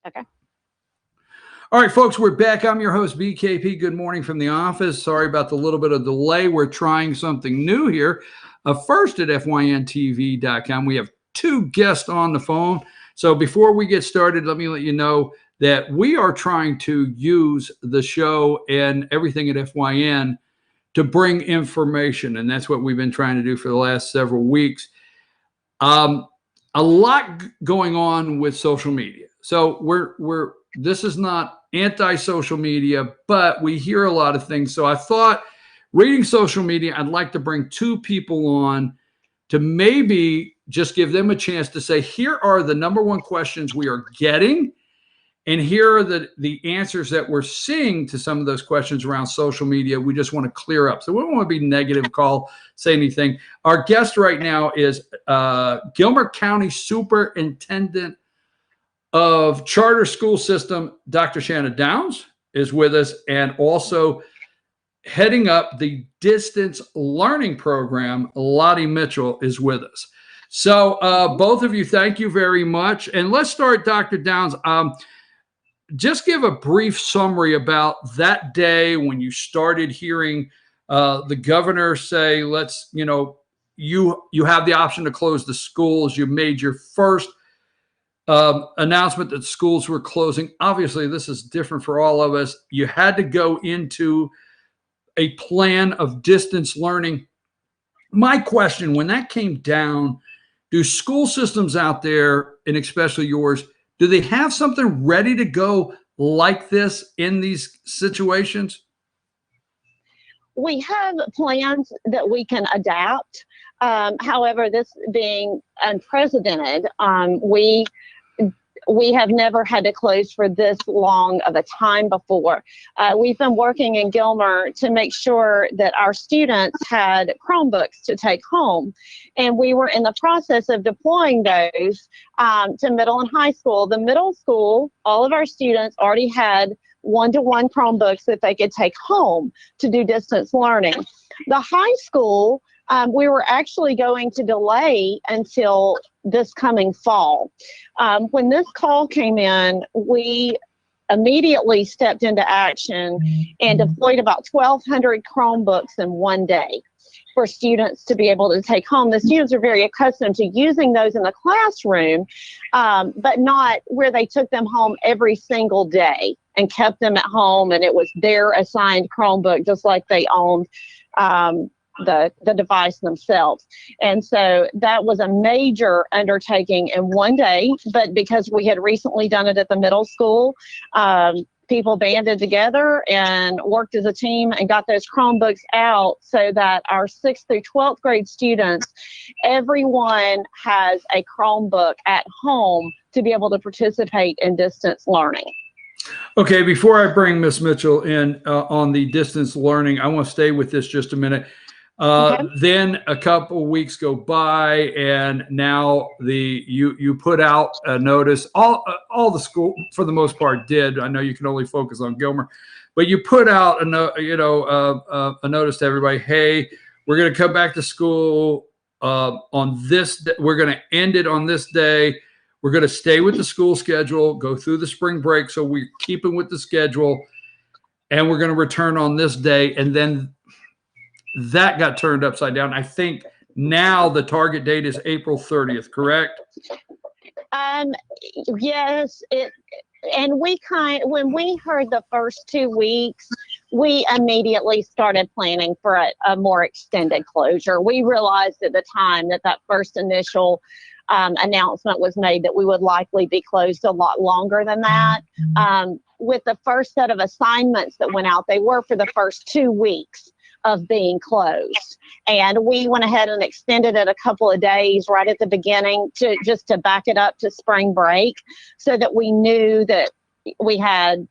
Okay. All right, folks, we're back. I'm your host, BKP. Good morning from the office. Sorry about the little bit of delay. We're trying something new here. First at FYNTV.com, we have two guests on the phone. So before we get started, let me let you know that we are trying to use the show and everything at FYN to bring information. And that's what we've been trying to do for the last several weeks. A lot going on with social media. So this is not anti-social media, but we hear a lot of things. So I thought, reading social media, I'd like to bring two people on to maybe just give them a chance to say, here are the number one questions we are getting, and here are the answers that we're seeing to some of those questions around social media. We just want to clear up. So we don't want to be negative, say anything. Our guest right now is Gilmer County Superintendent of Charter School System, Dr. Shanna Downs is with us, and also heading up the distance learning program, Lottie Mitchell is with us. So both of you, thank you very much. And let's start, Dr. Downs. Just give a brief summary about that day when you started hearing the governor say, you have the option to close the schools. You made your first announcement that schools were closing. Obviously, this is different for all of us. You had to go into a plan of distance learning. My question, when that came down, do school systems out there, and especially yours, do they have something ready to go like this in these situations? We have plans that we can adapt. However, this being unprecedented, we have never had to close for this long of a time before. We've been working in Gilmer to make sure that our students had Chromebooks to take home. And we were in the process of deploying those to middle and high school. The middle school, all of our students already had one-to-one Chromebooks that they could take home to do distance learning. The high school, we were actually going to delay until this coming fall. When this call came in, we immediately stepped into action and deployed about 1,200 Chromebooks in one day for students to be able to take home. The students are very accustomed to using those in the classroom, but not where they took them home every single day and kept them at home, and it was their assigned Chromebook, just like they owned the device themselves. And so that was a major undertaking in one day, but because we had recently done it at the middle school, people banded together and worked as a team and got those Chromebooks out so that our 6th through 12th grade students, everyone has a Chromebook at home to be able to participate in distance learning. Okay, before I bring Ms. Mitchell in on the distance learning, I want to stay with this just a minute. Okay. Then a couple weeks go by, and now you put out a notice. All the school, for the most part, did. I know you can only focus on Gilmer, but you put out a notice to everybody. Hey, we're going to come back to school on this. We're going to end it on this day. We're going to stay with the school schedule, go through the spring break, so we're keeping with the schedule, and we're going to return on this day, and then that got turned upside down. I think now the target date is April 30th, correct? Yes. And when we heard the first 2 weeks, we immediately started planning for a more extended closure. We realized at the time that first initial announcement was made that we would likely be closed a lot longer than that. With the first set of assignments that went out, they were for the first 2 weeks of being closed, and we went ahead and extended it a couple of days right at the beginning just to back it up to spring break, so that we knew that we had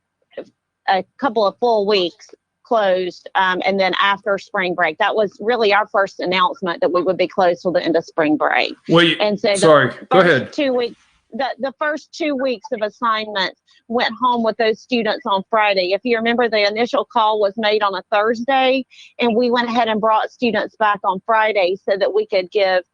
a couple of full weeks closed, and then after spring break, that was really our first announcement that we would be closed till the end of spring break. Well, and so sorry, go ahead. 2 weeks. the first 2 weeks of assignments went home with those students on Friday. If you remember, the initial call was made on a Thursday, and we went ahead and brought students back on Friday so that we could give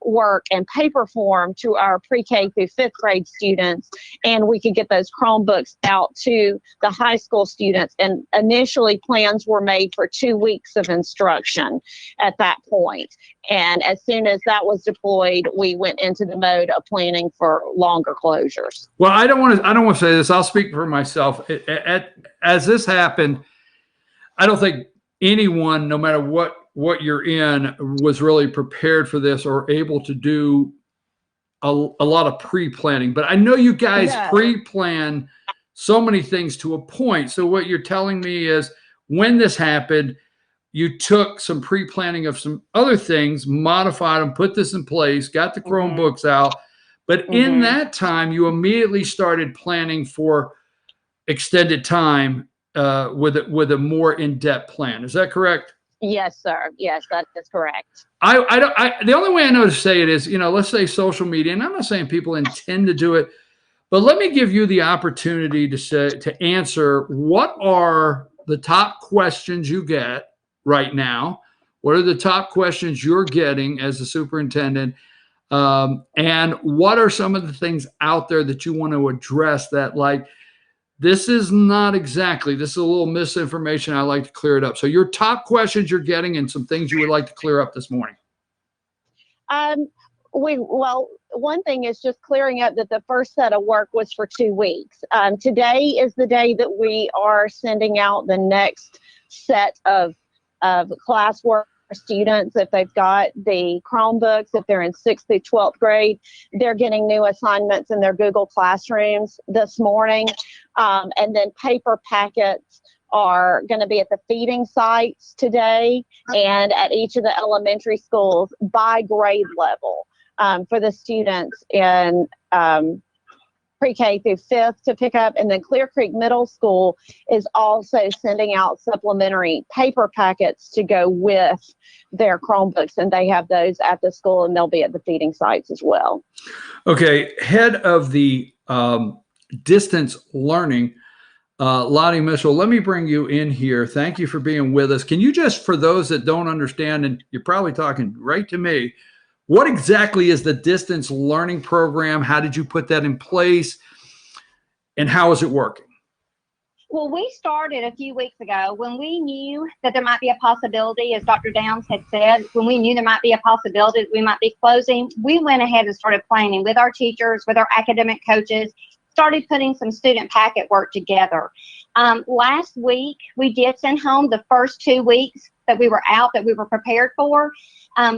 work and paper form to our pre-K through 5th grade students, and we could get those Chromebooks out to the high school students. And initially plans were made for 2 weeks of instruction at that point. And as soon as that was deployed, we went into the mode of planning for longer closures. Well, I don't want to say this. I'll speak for myself. As this happened, I don't think anyone, no matter what you're in, was really prepared for this or able to do a lot of pre-planning. But I know you guys pre-plan so many things to a point. So what you're telling me is when this happened, you took some pre-planning of some other things, modified them, put this in place, got the Chromebooks out. But in that time, you immediately started planning for extended time with a more in-depth plan. Is that correct? Yes, sir. Yes, that is correct. The only way I know to say it is, let's say social media, and I'm not saying people intend to do it, but let me give you the opportunity to answer what are the top questions you get right now. What are the top questions you're getting as a superintendent? And what are some of the things out there that you want to address that, like, this is not exactly, this is a little misinformation. I like to clear it up. So your top questions you're getting and some things you would like to clear up this morning. Well, one thing is just clearing up that the first set of work was for 2 weeks. Today is the day that we are sending out the next set of classwork for students. If they've got the Chromebooks, if they're in 6th through 12th grade, they're getting new assignments in their Google Classrooms this morning. And then paper packets are going to be at the feeding sites today and at each of the elementary schools by grade level for the students in pre-K through 5th to pick up. And then Clear Creek Middle School is also sending out supplementary paper packets to go with their Chromebooks, and they have those at the school, and they'll be at the feeding sites as well. Okay, head of the distance learning, Lottie Mitchell, let me bring you in here. Thank you for being with us. Can you just, for those that don't understand, and you're probably talking right to me, what exactly is the distance learning program? How did you put that in place? And how is it working? Well, we started a few weeks ago when we knew that there might be a possibility, as Dr. Downs had said, when we knew there might be a possibility that we might be closing, we went ahead and started planning with our teachers, with our academic coaches, started putting some student packet work together. Last week, we did send home the first 2 weeks that we were out, that we were prepared for.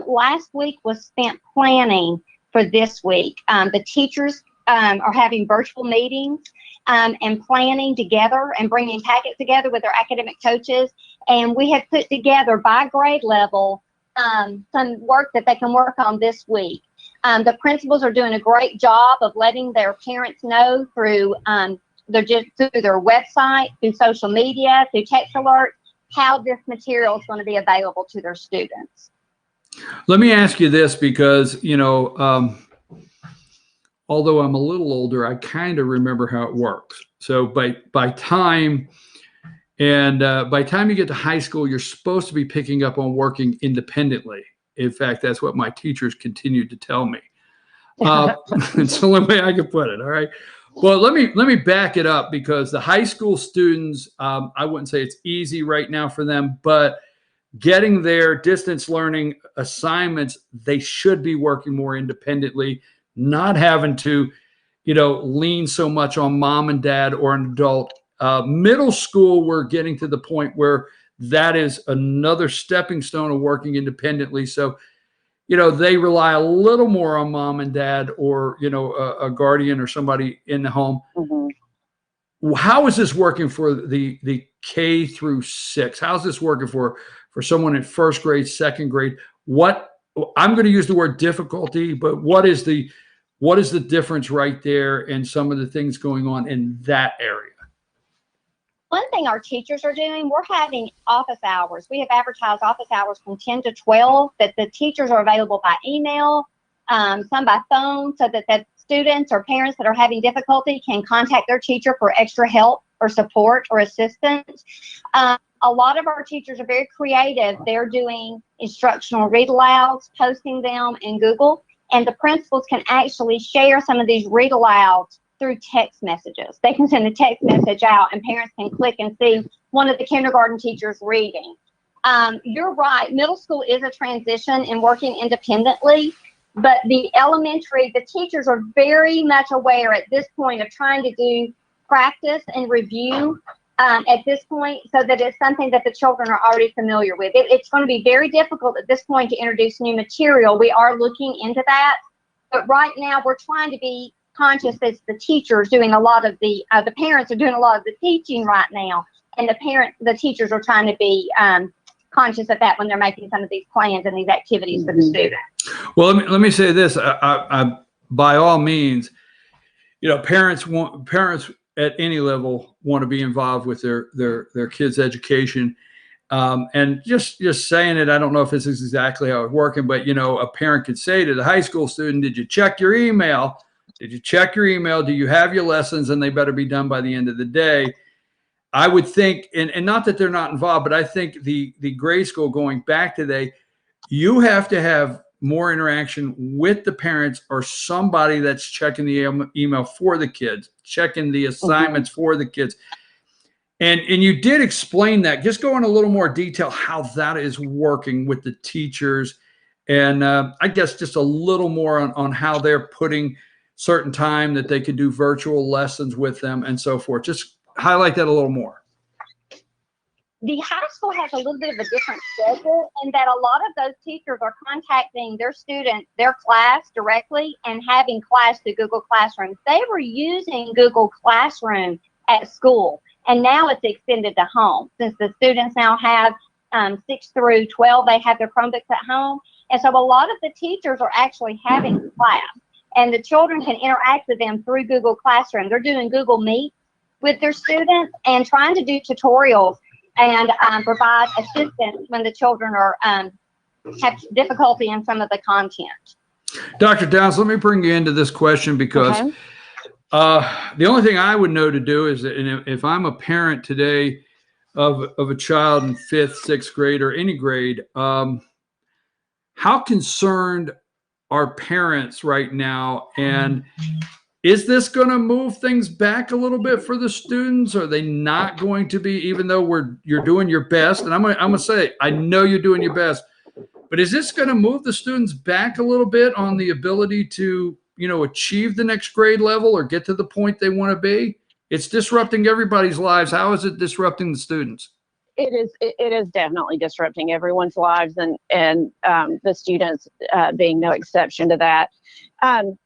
Last week was spent planning for this week. The teachers are having virtual meetings and planning together and bringing packets together with their academic coaches. And we have put together by grade level some work that they can work on this week. The principals are doing a great job of letting their parents know through their website, through social media, through text alerts, how this material is going to be available to their students. Let me ask you this, because, although I'm a little older, I kind of remember how it works. So by time you get to high school, you're supposed to be picking up on working independently. In fact, that's what my teachers continued to tell me. It's the only way I can put it. All right. Well, let me back it up, because the high school students, I wouldn't say it's easy right now for them, but getting their distance learning assignments, they should be working more independently, not having to, lean so much on mom and dad or an adult. Middle school, we're getting to the point where that is another stepping stone of working independently. So, they rely a little more on mom and dad or, a guardian or somebody in the home. Mm-hmm. How is this working for the K through 6? How's this working for someone in 1st grade, 2nd grade? I'm going to use the word difficulty, but what is the difference right there and some of the things going on in that area? One thing our teachers are doing, we're having office hours. We have advertised office hours from 10 to 12 that the teachers are available by email, some by phone, so that students or parents that are having difficulty can contact their teacher for extra help or support or assistance. A lot of our teachers are very creative. They're doing instructional read alouds, posting them in Google, and the principals can actually share some of these read alouds through text messages. They can send a text message out and parents can click and see one of the kindergarten teachers reading. You're right, middle school is a transition in working independently, but the elementary, the teachers are very much aware at this point of trying to do practice and review at this point, so that it's something that the children are already familiar with. It's going to be very difficult at this point to introduce new material. We are looking into that, but right now we're trying to be conscious that the teachers doing a lot of the parents are doing a lot of the teaching right now, and the teachers are trying to be conscious of that when they're making some of these plans and these activities for the students. Well, let me say this. I by all means, parents at any level want to be involved with their kids' education. And just saying it, I don't know if this is exactly how it's working, but a parent could say to the high school student, did you check your email? Did you check your email? Do you have your lessons? And they better be done by the end of the day. I would think, and not that they're not involved, but I think the grade school going back today, you have to have more interaction with the parents or somebody that's checking the email for the kids, checking the assignments for the kids. And you did explain that. Just go in a little more detail how that is working with the teachers. And I guess just a little more on how they're putting certain time that they could do virtual lessons with them and so forth. Just highlight that a little more. The high school has a little bit of a different schedule in that a lot of those teachers are contacting their students, their class directly, and having class through Google Classroom. They were using Google Classroom at school, and now it's extended to home. Since the students now have 6 through 12, they have their Chromebooks at home. And so a lot of the teachers are actually having class, and the children can interact with them through Google Classroom. They're doing Google Meet with their students and trying to do tutorials and provide assistance when the children are have difficulty in some of the content. Dr. Downs, let me bring you into this question because the only thing I would know to do is that if I'm a parent today of a child in 5th, 6th grade or any grade, how concerned are parents right now? And is this going to move things back a little bit for the students? Are they not going to be, even though you're doing your best? And I'm gonna say, I know you're doing your best, but is this going to move the students back a little bit on the ability to, achieve the next grade level or get to the point they want to be? It's disrupting everybody's lives. How is it disrupting the students? It is definitely disrupting everyone's lives, and the students being no exception to that.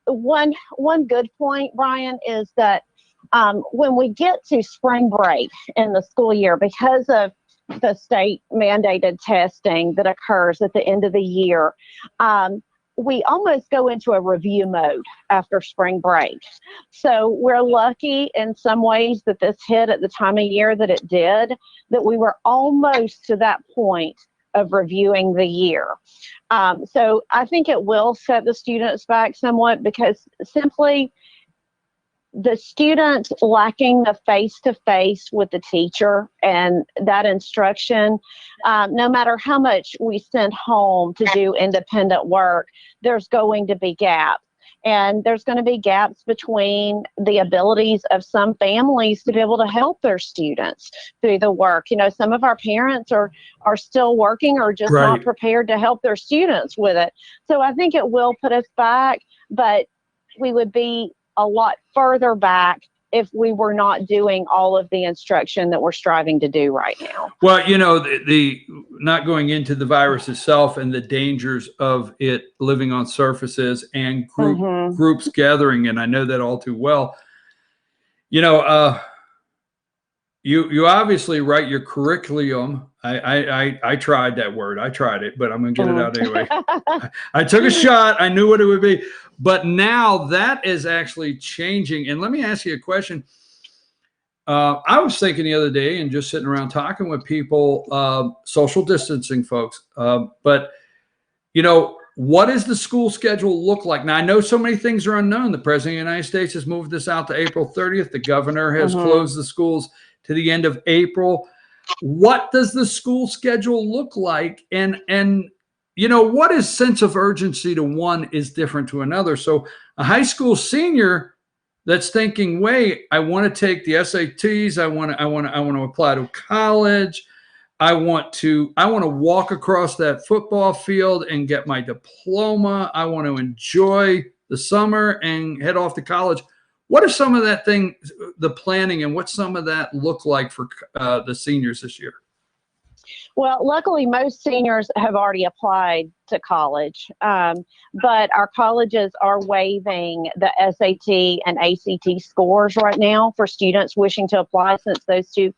One good point, Brian, is that when we get to spring break in the school year, because of the state mandated testing that occurs at the end of the year, we almost go into a review mode after spring break. So we're lucky in some ways that this hit at the time of year that it did, that we were almost to that point of reviewing the year. So I think it will set the students back somewhat, because simply the student lacking the face-to-face with the teacher and that instruction, no matter how much we send home to do independent work, there's going to be gaps. And there's going to be gaps between the abilities of some families to be able to help their students through the work. Some of our parents are still working or just not prepared to help their students with it. So I think it will put us back, but we would be a lot further back if we were not doing all of the instruction that we're striving to do right now. Well, the not going into the virus itself and the dangers of it living on surfaces and groups gathering, and I know that all too well. You obviously write your curriculum. I tried that word. I tried it, but I'm going to get it out anyway. I took a shot. I knew what it would be. But now that is actually changing. And let me ask you a question. I was thinking the other day and just sitting around talking with people, social distancing folks. But, what does the school schedule look like? Now, I know so many things are unknown. The President of the United States has moved this out to April 30th. The governor has closed the schools to the end of April. What does the school schedule look like? And you know, what is sense of urgency to one is different to another. So a high school senior that's thinking, wait, I want to take the SATs. I want to apply to college. I want to walk across that football field and get my diploma. I want to enjoy the summer and head off to college. What are some of that thing, the planning, and what's some of that look like for the seniors this year? Well, luckily, most seniors have already applied to college, but our colleges are waiving the SAT and ACT scores right now for students wishing to apply, since those two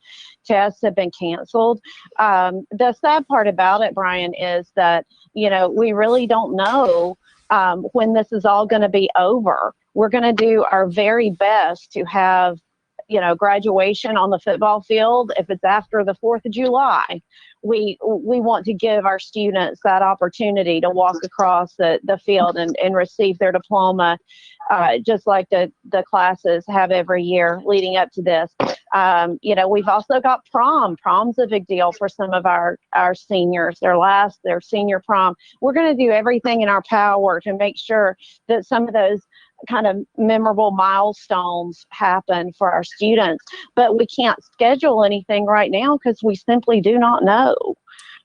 tests have been canceled. The sad part about it, Brian, is that, you know, we really don't know when this is all going to be over. We're going to do our very best to have, you know, graduation on the football field. If it's after the 4th of July, we want to give our students that opportunity to walk across the field and receive their diploma, just like the classes have every year leading up to this. You know, we've also got prom. Prom's a big deal for some of our seniors, their senior prom. We're going to do everything in our power to make sure that some of those kind of memorable milestones happen for our students, but we can't schedule anything right now because we simply do not know.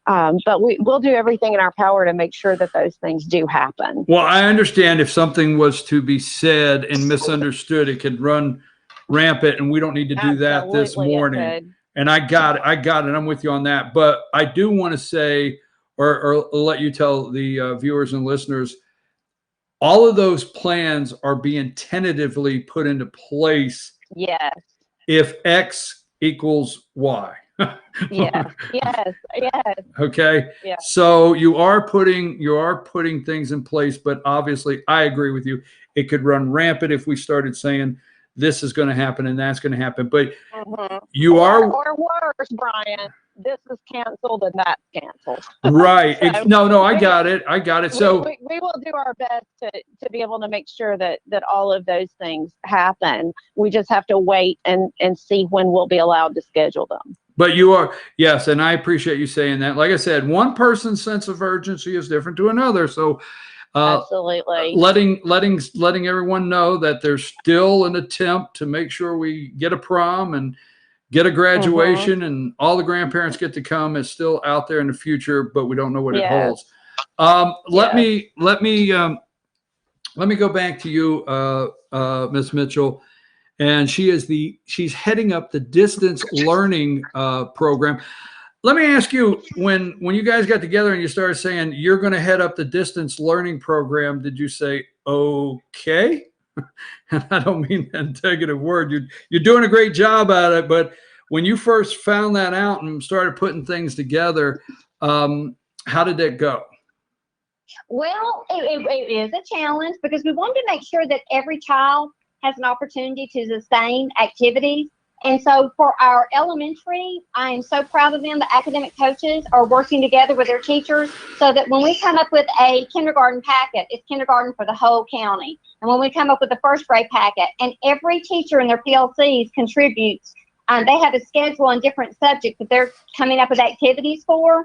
But we'll do everything in our power to make sure that those things do happen. Well, I understand if something was to be said and misunderstood, it could run rampant, and we don't need to do that this morning. And I got it. I'm with you on that. But I do want to say, or let you tell the viewers and listeners, all of those plans are being tentatively put into place. Yes. If X equals Y. Yes. Okay. Yeah. So you are putting things in place, but obviously I agree with you. It could run rampant if we started saying this is going to happen and that's going to happen. But you are, or worse, Brian, this is canceled and that's canceled. Right. So no, I got it. So we will do our best to be able to make sure that all of those things happen. We just have to wait and see when we'll be allowed to schedule them. But you are, yes, and I appreciate you saying that. Like I said, one person's sense of urgency is different to another. So absolutely letting everyone know that there's still an attempt to make sure we get a prom and get a graduation and all the grandparents get to come is still out there in the future, but we don't know what it holds. Let me go back to you, Ms. Mitchell. And she's heading up the distance learning program. Let me ask you, when you guys got together and you started saying you're going to head up the distance learning program, did you say, okay? And I don't mean that negative word. You're doing a great job at it, but when you first found that out and started putting things together, how did that go? Well, it is a challenge because we wanted to make sure that every child has an opportunity to sustain activities. And so for our elementary, I am so proud of them. The academic coaches are working together with their teachers so that when we come up with a kindergarten packet, it's kindergarten for the whole county. And when we come up with a first grade packet, and every teacher in their PLCs contributes, they have a schedule on different subjects that they're coming up with activities for.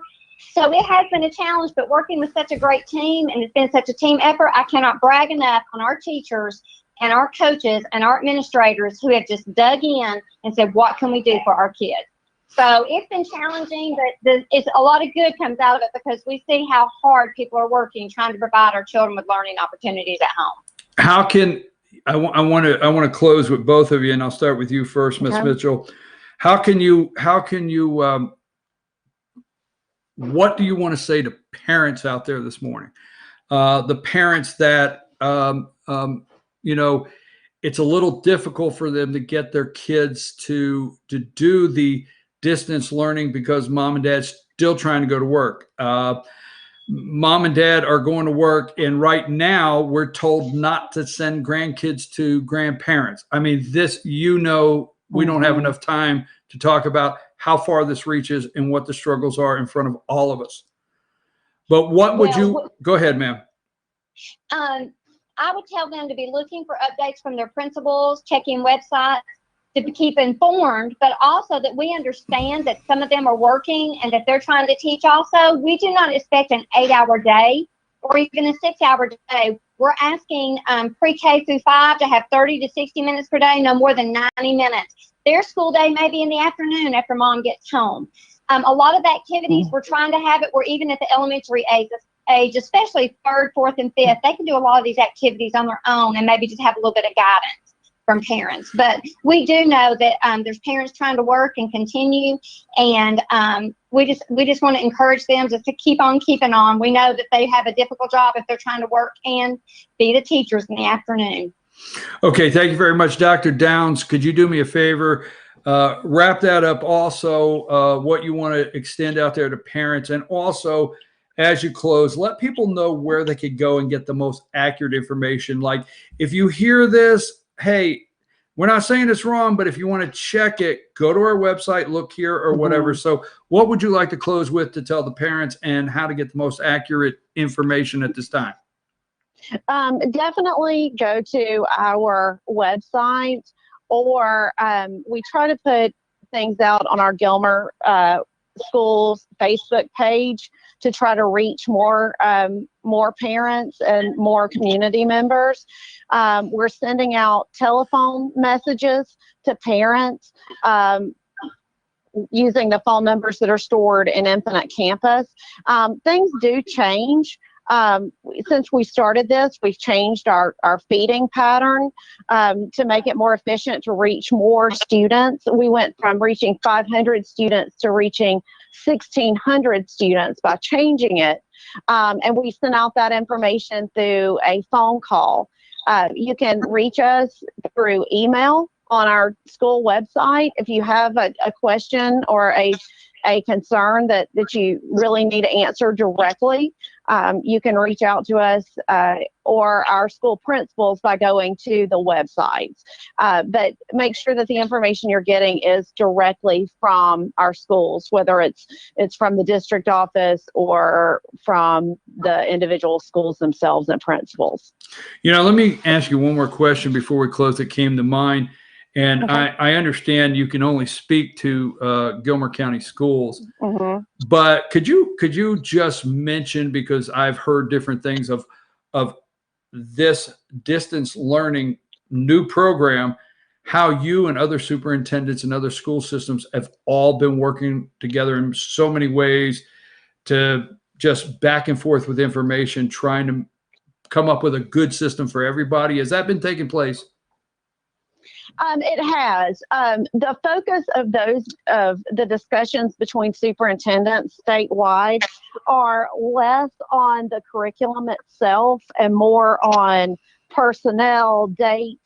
So it has been a challenge, but working with such a great team, and it's been such a team effort, I cannot brag enough on our teachers and our coaches and our administrators who have just dug in and said, what can we do for our kids? So it's been challenging, but it's a lot of good comes out of it because we see how hard people are working trying to provide our children with learning opportunities at home. How can I want to close with both of you, and I'll start with you first, Ms. Mitchell. How can you what do you want to say to parents out there this morning? The parents that you know, it's a little difficult for them to get their kids to do the distance learning because mom and dad's still trying to go to work. Mom and dad are going to work, and right now we're told not to send grandkids to grandparents. I mean, we don't have enough time to talk about how far this reaches and what the struggles are in front of all of us. But what would you go ahead, ma'am? I would tell them to be looking for updates from their principals, checking websites to keep informed, but also that we understand that some of them are working and that they're trying to teach also. We do not expect an 8-hour day or even a 6-hour day. We're asking pre-K through 5 to have 30 to 60 minutes per day, no more than 90 minutes. Their school day may be in the afternoon after mom gets home. A lot of activities, we're trying to have it where even at the elementary age, especially 3rd, 4th, and 5th, they can do a lot of these activities on their own and maybe just have a little bit of guidance from parents. But we do know that there's parents trying to work and continue, and we just want to encourage them just to keep on keeping on. We know that they have a difficult job if they're trying to work and be the teachers in the afternoon. Okay, thank you very much, Dr. Downs. Could you do me a favor? Wrap that up also, what you want to extend out there to parents, and also as you close, let people know where they could go and get the most accurate information. Like if you hear this, hey, we're not saying it's wrong, but if you want to check it, go to our website, look here or whatever. So what would you like to close with to tell the parents and how to get the most accurate information at this time? Definitely go to our website, or we try to put things out on our Gilmer Schools Facebook page to try to reach more parents and more community members. We're sending out telephone messages to parents using the phone numbers that are stored in Infinite Campus. Things do change. Since we started this, we've changed our feeding pattern to make it more efficient to reach more students. We went from reaching 500 students to reaching 1,600 students by changing it. And we sent out that information through a phone call. You can reach us through email on our school website. If you have a question or a concern that you really need to answer directly, you can reach out to us or our school principals by going to the websites. But make sure that the information you're getting is directly from our schools, whether it's from the district office or from the individual schools themselves and principals. Let me ask you one more question before we close that came to mind. And okay. I understand you can only speak to Gilmer County Schools, but could you just mention, because I've heard different things of this distance learning new program, how you and other superintendents and other school systems have all been working together in so many ways to just back and forth with information, trying to come up with a good system for everybody. Has that been taking place? It has. The focus of the discussions between superintendents statewide are less on the curriculum itself and more on personnel, dates,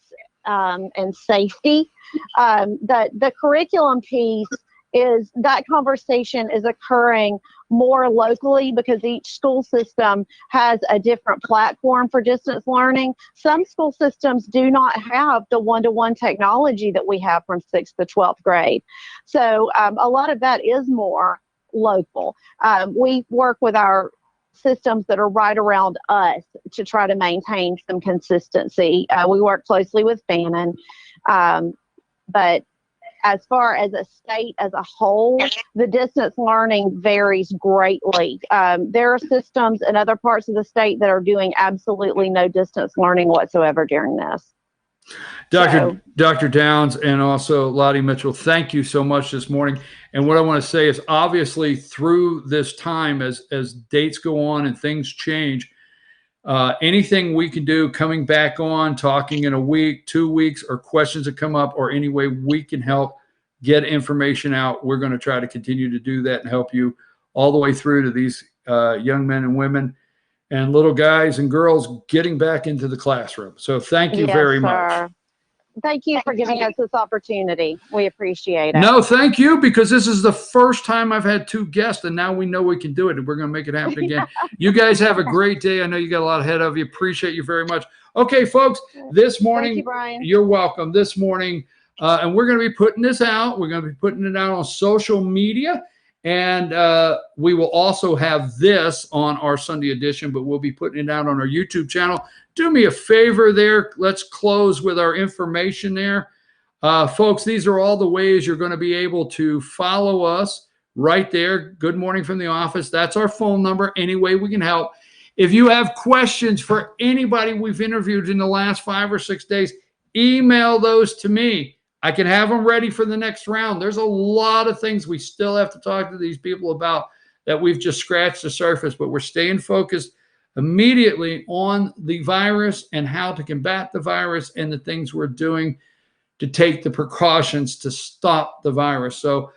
and safety. The curriculum piece is that conversation is occurring more locally because each school system has a different platform for distance learning. Some school systems do not have the one-to-one technology that we have from 6th to 12th grade. So a lot of that is more local. We work with our systems that are right around us to try to maintain some consistency. We work closely with Fannin, but as far as a state as a whole, the distance learning varies greatly. There are systems in other parts of the state that are doing absolutely no distance learning whatsoever during this. Dr. Downs and also Lottie Mitchell, thank you so much this morning. And what I want to say is, obviously through this time, as dates go on and things change, anything we can do coming back on, talking in a week, 2 weeks, or questions that come up, or any way we can help get information out, we're going to try to continue to do that and help you all the way through to these young men and women and little guys and girls getting back into the classroom. So thank you very much. Thank you for giving us this opportunity. We appreciate it. No, thank you, because this is the first time I've had 2 guests, and now we know we can do it, and we're going to make it happen again. You guys have a great day. I know you got a lot ahead of you. Appreciate you very much. Okay, folks, this morning, thank you, Brian. You're welcome. This morning, and we're going to be putting this out. We're going to be putting it out on social media, And we will also have this on our Sunday edition, but we'll be putting it out on our YouTube channel. Do me a favor there. Let's close with our information there. Folks, these are all the ways you're going to be able to follow us right there. Good morning from the office. That's our phone number. Any way we can help. If you have questions for anybody we've interviewed in the last 5 or 6 days, email those to me. I can have them ready for the next round. There's a lot of things we still have to talk to these people about that we've just scratched the surface, but we're staying focused immediately on the virus and how to combat the virus and the things we're doing to take the precautions to stop the virus. So,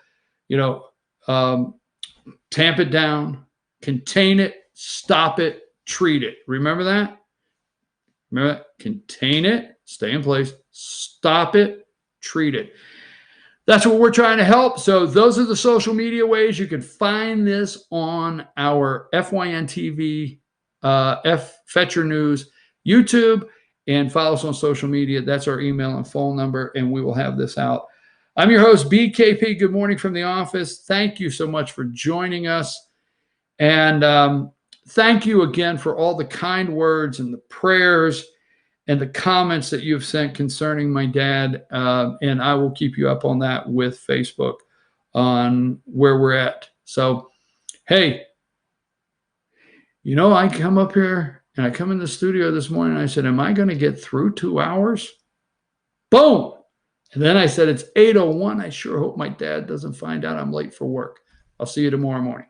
tamp it down, contain it, stop it, treat it. Remember that? Remember that? Contain it, stay in place, stop it, treat it. That's what we're trying to help. So those are the social media ways. You can find this on our FYN TV, Fetcher News, YouTube, and follow us on social media. That's our email and phone number, and we will have this out. I'm your host, BKP. Good morning from the office. Thank you so much for joining us. And thank you again for all the kind words and the prayers and the comments that you've sent concerning my dad. And I will keep you up on that with Facebook on where we're at. So, hey, I come up here and I come in the studio this morning and I said, am I going to get through 2 hours? Boom. And then I said, it's 8:01. I sure hope my dad doesn't find out I'm late for work. I'll see you tomorrow morning.